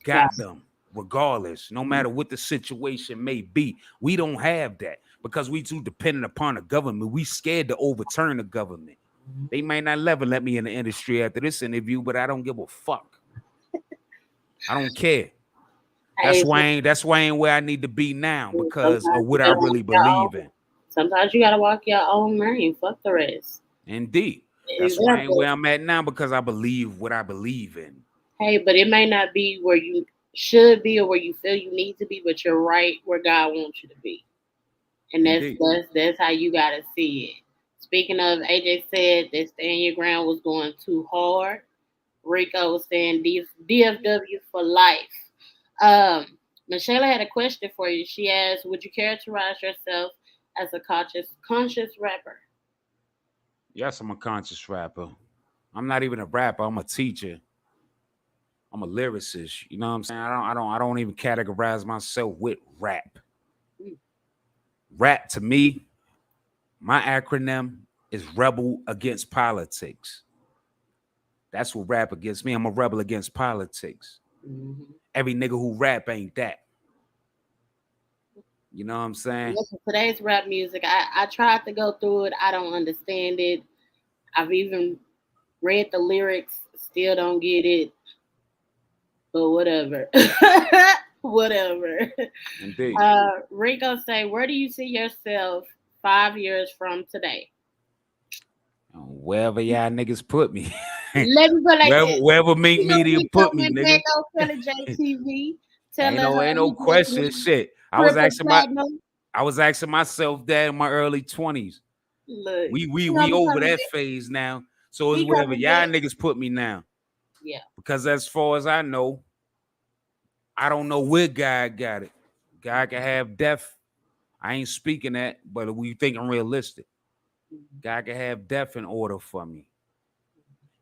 [SPEAKER 4] got them, regardless, no matter what the situation may be. We don't have that because we too dependent upon the government. We scared to overturn the government. They might not ever let me in the industry after this interview, but I don't give a fuck. I don't care. That's why I ain't where I need to be now because of what I really believe in.
[SPEAKER 3] Sometimes you gotta walk your own lane. Fuck the rest.
[SPEAKER 4] Indeed. That's why I ain't where I'm at now because I believe what I believe in.
[SPEAKER 3] Hey, but it may not be where you should be or where you feel you need to be, but you're right where God wants you to be. And that's how you gotta see it. Speaking of, AJ said that Stand Your Ground was going too hard. Rico was saying DFW for life. Michelle had a question for you. She asked, would you characterize yourself as a conscious rapper?
[SPEAKER 4] Yes, I'm a conscious rapper. I'm not even a rapper. I'm a teacher. I'm a lyricist. You know what I'm saying? I don't even categorize myself with rap. Rap to me, my acronym is Rebel Against Politics. That's what rap against me. I'm a rebel against politics.
[SPEAKER 3] Mm-hmm.
[SPEAKER 4] Every nigga who rap ain't that. You know what I'm saying?
[SPEAKER 3] Listen, today's rap music, I tried to go through it. I don't understand it. I've even read the lyrics, still don't get it. But whatever. Whatever.
[SPEAKER 4] Indeed.
[SPEAKER 3] Rico say, where do you see yourself 5 years from today?
[SPEAKER 4] Wherever y'all niggas put me.
[SPEAKER 3] Let me go like this.
[SPEAKER 4] Wherever Mink
[SPEAKER 3] You know,
[SPEAKER 4] Media
[SPEAKER 3] we
[SPEAKER 4] put me,
[SPEAKER 3] coming
[SPEAKER 4] nigga.
[SPEAKER 3] back on Kelly J TV.
[SPEAKER 4] Ain't no question. Shit. I was asking myself that in my early 20s.
[SPEAKER 3] Look,
[SPEAKER 4] we over that phase now. So it's wherever y'all niggas put me now.
[SPEAKER 3] Yeah.
[SPEAKER 4] Because as far as I know, I don't know where God got it. God can have death. I ain't speaking that, but we thinking realistic. God can have death in order for me.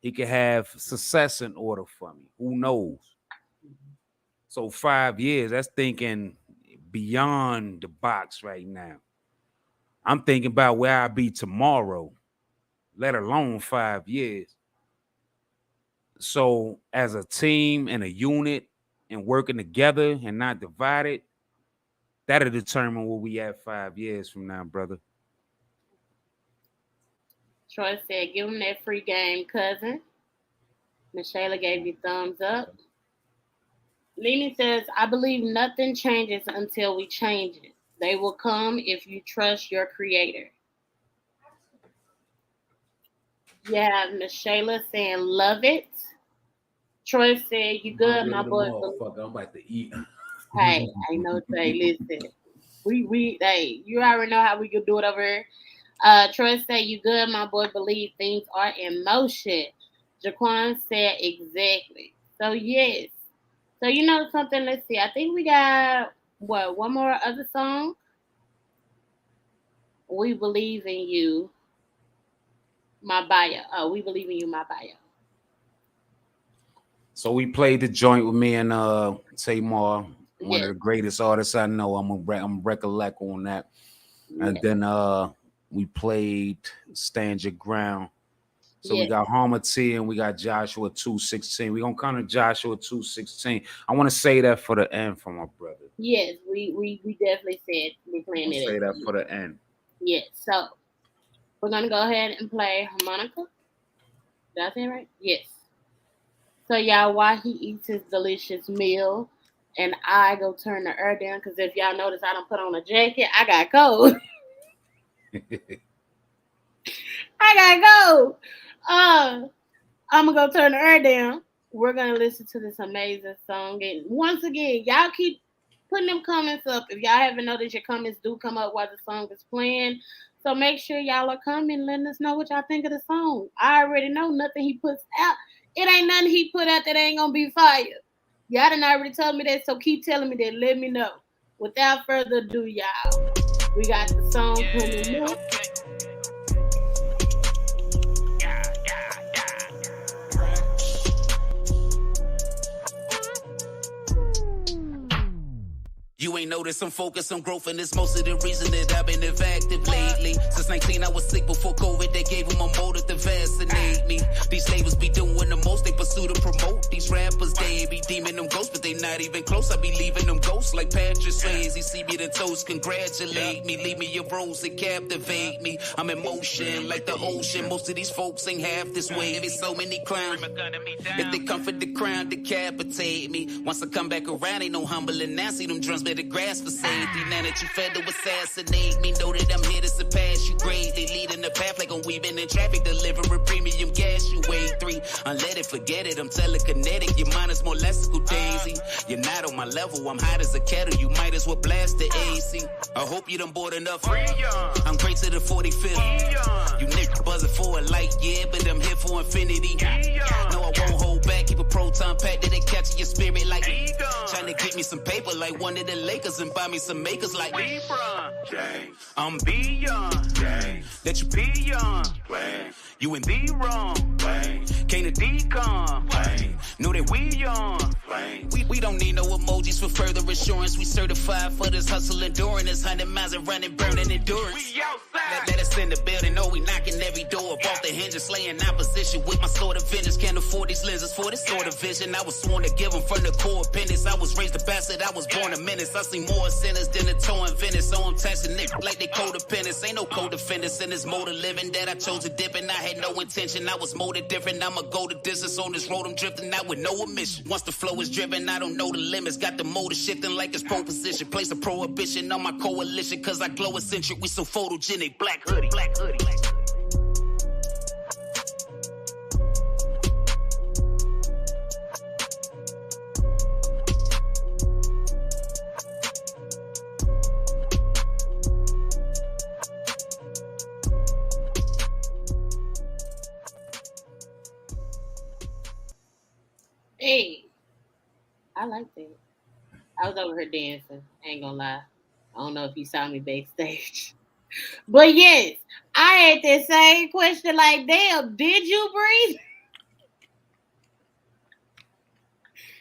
[SPEAKER 4] He can have success in order for me. Who knows? So 5 years, that's thinking beyond the box right now. I'm thinking about where I'll be tomorrow, let alone 5 years. So as a team and a unit and working together and not divided, that'll determine where we at 5 years from now, brother.
[SPEAKER 3] Troy said, give him that free game, cousin. Michelle gave you thumbs up. Leni says, I believe nothing changes until we change it. They will come if you trust your creator. You have Michelle saying, love it. Troy said, you good, my boy.
[SPEAKER 4] I'm about to eat.
[SPEAKER 3] Hey, I know, Trey, listen. Hey, you already know how we can do it over here. Troy said, you good, my boy, believe things are in motion. Jaquan said, exactly. So, yes. So, you know something? Let's see. I think we got, one more other song? We Believe in You, My Bio. Oh, We Believe in You, My Bio.
[SPEAKER 4] So we played the joint with me and Tamar, one of the greatest artists I know. I'm recollect on that. And then we played Stand Your Ground. So we got Harmer T and we got Joshua 216. We're gonna come to Joshua 216. I want to say that for the end for my brother.
[SPEAKER 3] Yes, we definitely said we're playing it.
[SPEAKER 4] Say that for the end.
[SPEAKER 3] Yes, so we're gonna go ahead and play harmonica. Did I say it right? Yes. So y'all, while he eats his delicious meal, and I go turn the air down, because if y'all notice, I don't put on a jacket. I got cold. I got cold. I'm gonna go turn the air down. We're gonna listen to this amazing song, and once again, y'all keep putting them comments up. If y'all haven't noticed, your comments do come up while the song is playing. So make sure y'all are coming, letting us know what y'all think of the song. I already know nothing he puts out. It ain't nothing he put out that ain't gonna be fire. Y'all done already told me that, so keep telling me that. Let me know. Without further ado, y'all, we got the song coming up.
[SPEAKER 5] You ain't noticed I'm focused on growth, and it's most of the reason that I've been active lately. Since 19, I was sick before COVID. They gave them a motive to vaccinate me. These labels be doing the most. They pursue to promote these rappers. They be deeming them ghosts, but they not even close. I be leaving them ghosts like Patrick says. He see me the toast, congratulate me. Leave me a rose that captivate me. I'm in motion like the ocean. Most of these folks ain't half this way. There's so many clowns. If they come for the crown, decapitate me. Once I come back around, ain't no humbling now. See them drums better grass for safety. Now that you fed to assassinate me, know that I'm here to surpass you greatly. Leading the path like I'm weaving in traffic, delivering premium gas. You wait 3, unlet it, forget it. I'm telekinetic, your mind is more lexical, Daisy. You're not on my level, I'm hot as a kettle. You might as well blast the AC. I hope you done bought enough. I'm great to the 45th. You niggas buzzing for a light, yeah, but I'm here for infinity. No, I won't hold back. Keep a proton pack that they catch your spirit like trying to get me some paper like one of the Lakers and buy me some makers like LeBron James. I'm beyond James. That you beyond Wayne. You and the wrong Wayne. Can't a decon Wayne. Know that we on Wayne. We don't need no emojis for further assurance. We certified for this hustle enduring this 100 miles and running, burning endurance. We outside. Let us in the building. Know we knocking every door off the hinges, slaying opposition with my sword of vengeance. Can't afford these lenses for this sort of vision. I was sworn to give them from the core appendix. I was raised a bastard. I was born a menace. I see more sinners than a toe in Venice. So I'm texting niggas like they codependents. Ain't no co-defendants in this mode of living that I chose to dip in. I had no intention. I was molded different. I'ma go the distance on this road. I'm drifting. I out with no omission. Once the flow is driven, I don't know the limits. Got the motor shifting like it's proposition. Place a prohibition on my coalition, cause I glow eccentric. We so photogenic. Black hoodie, black hoodie.
[SPEAKER 3] Hey, I like that. I was over here dancing. I ain't gonna lie. I don't know if you saw me backstage. But yes, I had that same question like, damn, did you breathe?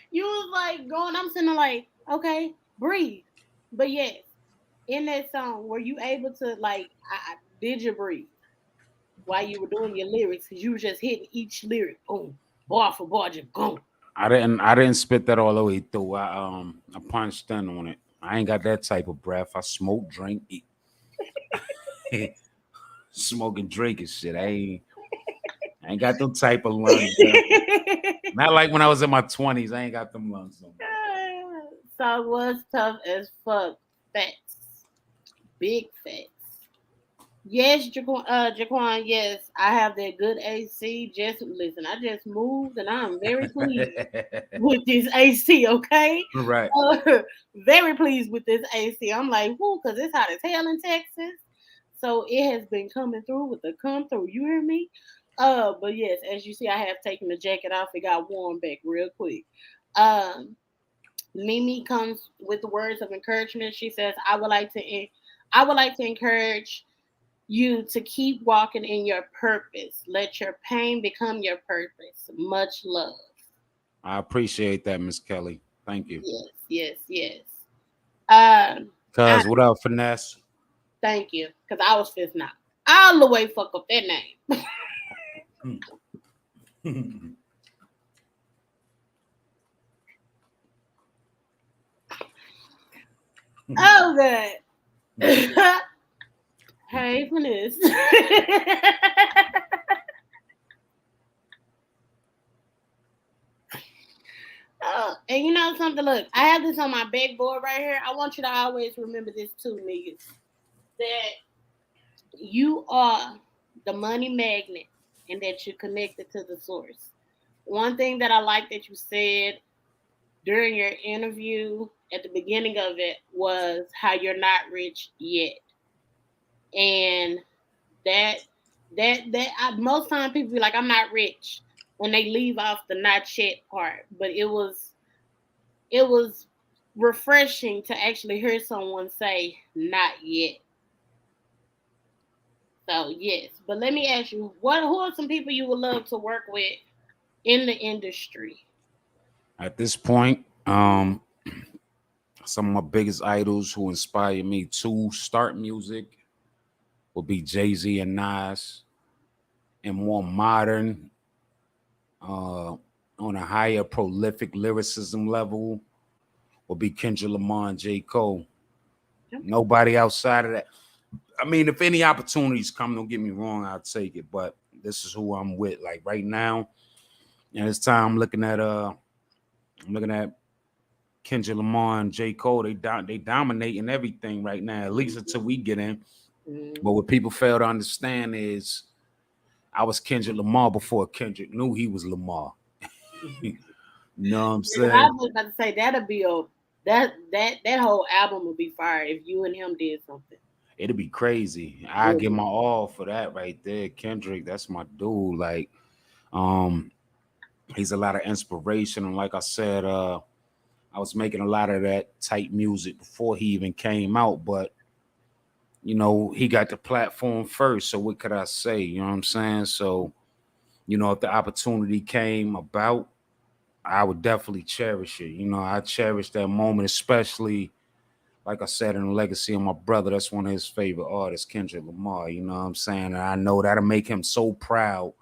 [SPEAKER 3] You was like going, I'm sitting there like, okay, breathe. But yes, in that song, were you able to like, did you breathe while you were doing your lyrics? Because you were just hitting each lyric, boom, bar for bar, just boom.
[SPEAKER 4] I didn't spit that all the way through. I punched in on it. I ain't got that type of breath. I smoke, drink, eat. Smoking, drinking shit. I ain't got them type of lungs. Not like when I was in my 20s. I ain't got them lungs no more.
[SPEAKER 3] Song was tough as fuck. Facts. Big facts. Yes, Jaquan, yes, I have that good AC. Just listen, I just moved and I'm very pleased with this AC, okay?
[SPEAKER 4] Right.
[SPEAKER 3] Very pleased with this AC. I'm like, whoo, because it's hot as hell in Texas. So it has been coming through with the come through. You hear me? But yes, as you see, I have taken the jacket off. It got warm back real quick. Mimi comes with the words of encouragement. She says, I would like to encourage you to keep walking in your purpose. Let your pain become your purpose. Much love.
[SPEAKER 4] I appreciate that, Miss Kelly. Thank you.
[SPEAKER 3] Yes.
[SPEAKER 4] Cuz what up, Finesse?
[SPEAKER 3] Thank you. Because I was fifth now. All the way fuck up that name. Oh, good. Hey, Finesse. And you know something? Look, I have this on my backboard right here. I want you to always remember this too, niggas. That you are the money magnet and that you're connected to the source. One thing that I like that you said during your interview at the beginning of it was how you're not rich yet. And most time people be like, I'm not rich, when they leave off the not yet part. But it was refreshing to actually hear someone say not yet. So yes, but let me ask you, who are some people you would love to work with in the industry?
[SPEAKER 4] At this point, some of my biggest idols who inspire me to start music will be Jay-Z and Nas, and more modern, on a higher prolific lyricism level, will be Kendrick Lamar and J. Cole. Nobody outside of that. I mean, if any opportunities come, don't get me wrong, I'll take it. But this is who I'm with. Like right now, and it's time I'm looking at Kendrick Lamar and J. Cole. They dominating everything right now, at least until we get in. But what people fail to understand is I was Kendrick Lamar before Kendrick knew he was Lamar. You know what I'm saying?
[SPEAKER 3] I was about to say that'll be that whole album would be fire if you and him did something.
[SPEAKER 4] It'd be crazy. I give my all for that right there. Kendrick, that's my dude. Like, he's a lot of inspiration. And like I said, I was making a lot of that type music before he even came out, but you know, he got the platform first. So what could I say? You know what I'm saying? So, you know, if the opportunity came about, I would definitely cherish it. You know, I cherish that moment, especially, like I said, in the legacy of my brother. That's one of his favorite artists, Kendrick Lamar. You know what I'm saying? And I know that'll make him so proud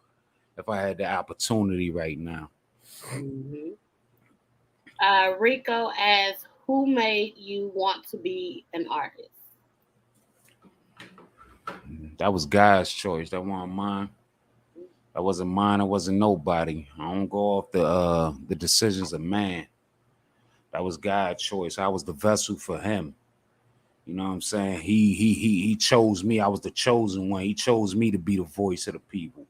[SPEAKER 4] if I had the opportunity right now.
[SPEAKER 3] Mm-hmm. Rico asks, who made you want to be an artist?
[SPEAKER 4] That was God's choice. That wasn't mine. That wasn't mine. It wasn't nobody. I don't go off the decisions of man. That was God's choice. I was the vessel for Him. You know what I'm saying? He chose me. I was the chosen one. He chose me to be the voice of the people,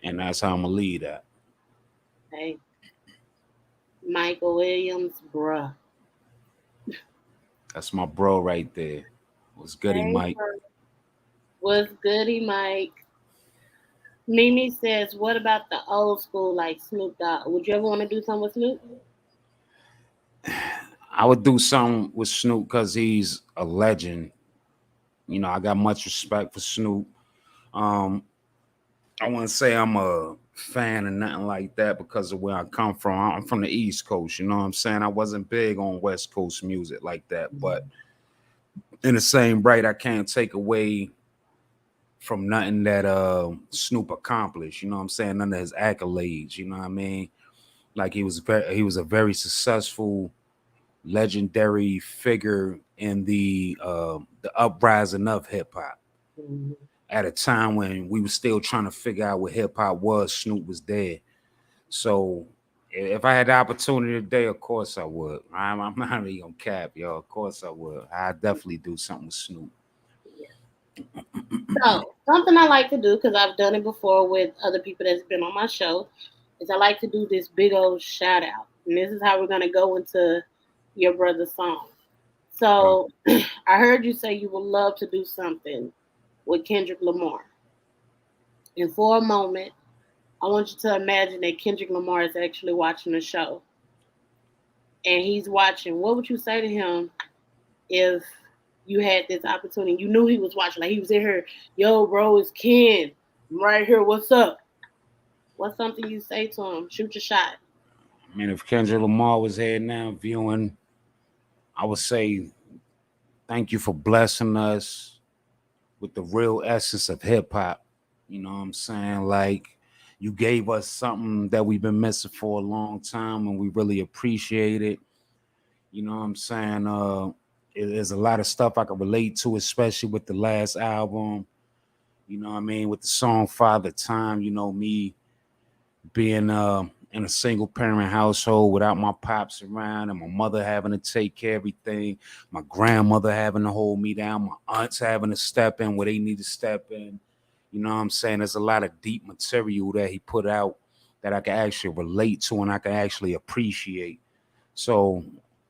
[SPEAKER 4] and that's how I'm gonna lead that.
[SPEAKER 3] Hey, Michael Williams, bruh.
[SPEAKER 4] That's my bro right there. What's goody,
[SPEAKER 3] Hey,
[SPEAKER 4] Mike?
[SPEAKER 3] bro. What's goody, Mike? Mimi says, what about the old school like Snoop Dogg? Would you ever want to do something with Snoop?
[SPEAKER 4] I would do something with Snoop because he's a legend. You know, I got much respect for Snoop. Um, I wouldn't say I'm a fan or nothing like that because of where I come from. I'm from the East Coast, you know what I'm saying? I wasn't big on West Coast music like that, but in the same breath, I can't take away from nothing that Snoop accomplished, you know what I'm saying? None of his accolades, you know what I mean? Like he was a very successful, legendary figure in the uprising of hip hop.
[SPEAKER 3] Mhm.
[SPEAKER 4] At a time when we were still trying to figure out what hip hop was, Snoop was there. So if I had the opportunity today, of course I would. I'm not really gonna cap, yo. Of course I would. I definitely do something with Snoop.
[SPEAKER 3] So, something I like to do, because I've done it before with other people that's been on my show, is I like to do this big old shout out. And this is how we're going to go into your brother's song. So, I heard you say you would love to do something with Kendrick Lamar. And for a moment, I want you to imagine that Kendrick Lamar is actually watching the show. And he's watching. What would you say to him if you had this opportunity? You knew he was watching. Like he was in here, yo, bro, it's Ken. I'm right here. What's up? What's something you say to him? Shoot your shot.
[SPEAKER 4] I mean, if Kendrick Lamar was here now viewing, I would say thank you for blessing us with the real essence of hip hop. You know what I'm saying? Like you gave us something that we've been missing for a long time and we really appreciate it. You know what I'm saying? There's a lot of stuff I can relate to, especially with the last album. You know what I mean? With the song Father Time, you know, me being in a single parent household without my pops around and my mother having to take care of everything, my grandmother having to hold me down, my aunts having to step in where they need to step in. You know what I'm saying? There's a lot of deep material that he put out that I can actually relate to and I can actually appreciate. So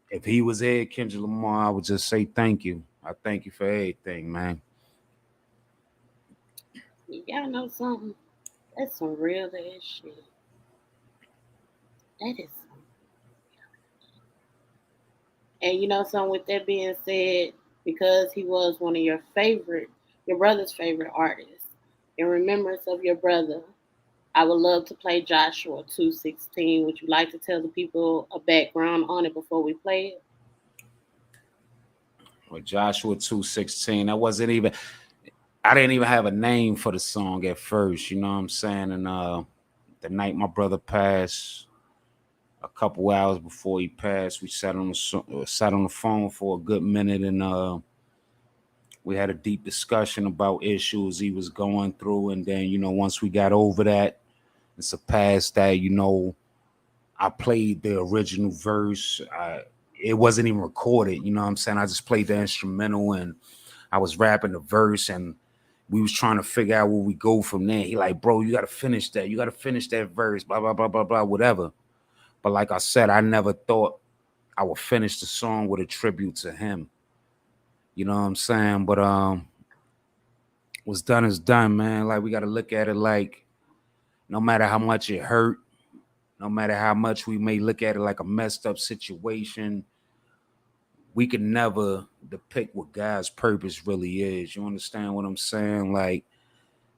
[SPEAKER 4] if he was here, Kendrick Lamar, I would just say thank you. I thank you for everything, man.
[SPEAKER 3] You gotta know something. That's some real ass shit. That is some. And you know something, with that being said, because he was one of your brother's favorite artists, in remembrance of your brother, I would love to play Joshua 2:16. Would you like to tell the people a background on it before we play it?
[SPEAKER 4] With Joshua 2:16, that wasn't even I didn't even have a name for the song at first, you know what I'm saying? And the night my brother passed, a couple hours before he passed, we sat on the phone for a good minute, and we had a deep discussion about issues he was going through. And then, you know, once we got over that and surpassed that, you know, I played the original verse. It wasn't even recorded, you know what I'm saying? I just played the instrumental and I was rapping the verse, and we was trying to figure out where we go from there. He like, bro, you gotta finish that. You gotta finish that verse, blah, blah, blah, blah, blah, whatever. But like I said, I never thought I would finish the song with a tribute to him. You know what I'm saying? But what's done is done, man. Like we gotta look at it like no matter how much it hurt, no matter how much we may look at it like a messed up situation, we can never depict what God's purpose really is. You understand what I'm saying? Like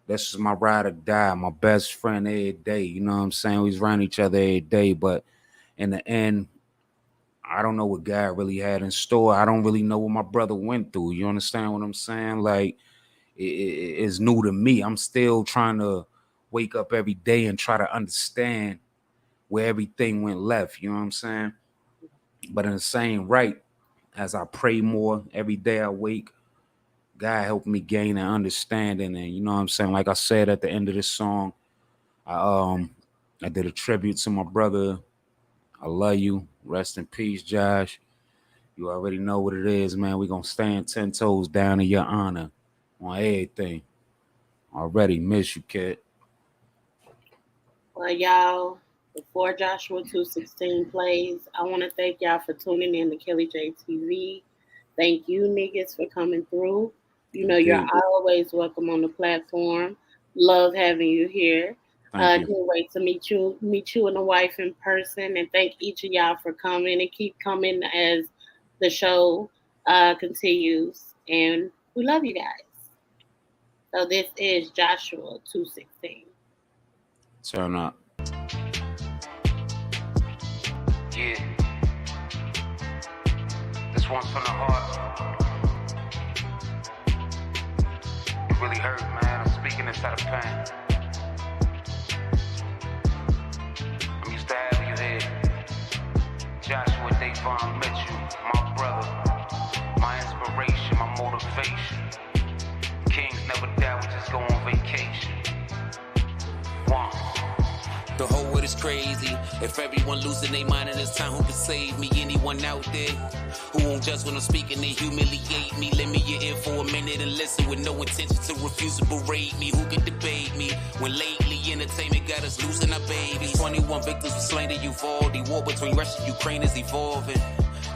[SPEAKER 4] that's just my ride or die, my best friend every day. You know what I'm saying? We around each other every day, but in the end, I don't know what God really had in store. I don't really know what my brother went through. You understand what I'm saying? Like it's new to me. I'm still trying to wake up every day and try to understand where everything went left. You know what I'm saying? But in the same right, as I pray more every day I wake, God helped me gain an understanding. And you know what I'm saying? Like I said at the end of this song, I did a tribute to my brother. I love you. Rest in peace, Josh. You already know what it is, man. We gonna stand 10 toes down in your honor on everything. Already miss you, kid.
[SPEAKER 3] Well, y'all, before Joshua 216 plays, I want to thank y'all for tuning in to Kelly J TV. Thank you, niggas, for coming through. You know, you're always welcome on the platform. Love having you here. Can't wait to meet you and the wife in person. And thank each of y'all for coming and keep coming as the show continues. And we love you guys. So this is Joshua 216.
[SPEAKER 4] Turn up.
[SPEAKER 5] Yeah. This one's from the heart. It really hurt, man. I'm speaking inside of pain. I'm used to having you here. Joshua Davon met you, my brother, my inspiration, my motivation. Kings never die, we just go on vacation. One. The whole world is crazy. If everyone losing their mind in this time, who can save me? Anyone out there who won't judge when I'm speaking and humiliate me? Lend me your ear for a minute and listen with no intention to refuse to berate me. Who can debate me when lately entertainment got us losing our babies? 21 victims were slain in Uvalde. War between Russia and Ukraine is evolving.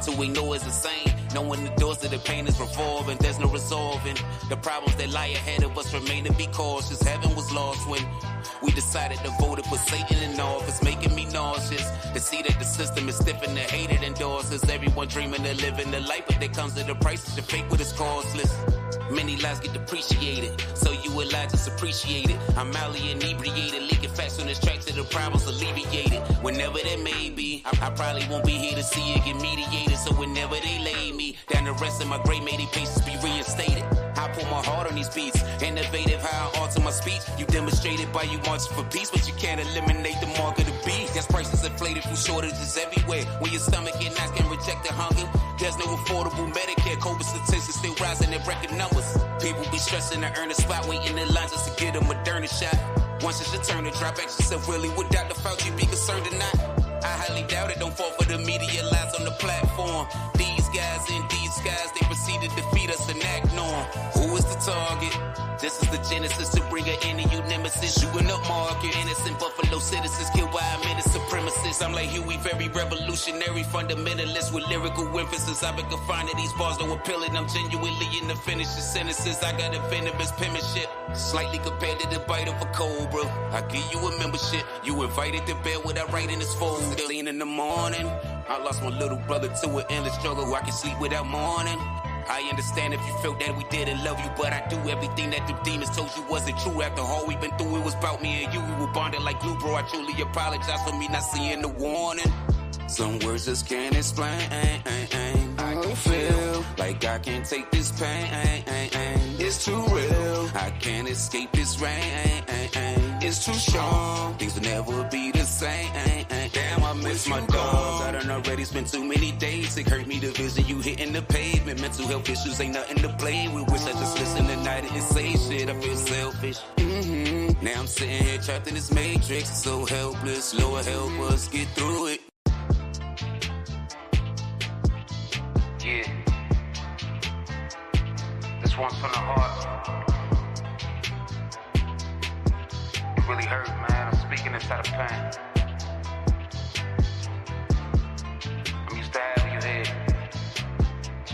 [SPEAKER 5] So we know it's the same. Knowing the doors to the pain is revolving. There's no resolving. The problems that lie ahead of us remain to be cautious. Heaven was lost when we decided to vote to put Satan in office, making me nauseous. To see that the system is stiff and the hated endorses. Everyone dreaming of living the life, but there comes at a price that fake what is costless. Many lives get depreciated, so you will lie, just appreciate it. I'm mildly inebriated, leaking facts on this track till the problems alleviated. Whenever that may be, I probably won't be here to see it get mediated. So whenever they lay me down, the rest of my grave may they patience be reinstated. I put my heart on these beats, innovative how I alter my speech. You demonstrated by you marching for peace, but you can't eliminate the mark of the beast. Gas prices inflated through shortages everywhere. When your stomach get knocks, can reject the hunger. There's no affordable Medicare. COVID statistics still rising at record numbers. People be stressing to earn a spot, waiting in lines just to get a Moderna shot. Once it's your turn to drop, ask yourself really, would Dr. Fauci be concerned or not? I highly doubt it, don't fall for the media lies on the platform. These guys in these skies, they proceed to defeat us and act norm. Who is the target? This is the genesis to bring an end to you nemesis. Shooting up market, innocent Buffalo citizens killed by a minute supremacists. I'm like Huey, very revolutionary, fundamentalist with lyrical emphasis. I've been confined to these bars, though appealing. I'm genuinely in the finish of sentences. I got a venomous penmanship, slightly compared to the bite of a cobra. I give you a membership. You invited to bed what I write in this folder. Clean in the morning. I lost my little brother to an endless struggle. I can sleep without mourning. I understand if you felt that we didn't love you, but I do everything that the demons told you wasn't true. After all we've been through, it was about me and you. We were bonded like glue, bro. I truly apologize for me not seeing the warning. Some words just can't explain. I can feel like I can't take this pain. It's too real. I can't escape this rain. It's too strong. Things will never be the same. Damn, I miss my dogs. I done already spent too many days. It hurt me to visit you hitting the pavement. Mental health issues ain't nothing to play with. Wish I just listened tonight and say shit. I feel selfish. Now I'm sitting here trapped in this matrix. So helpless. Lord, help us get through it. Yeah. This one's from the heart. It really hurt, man. I'm speaking inside of pain.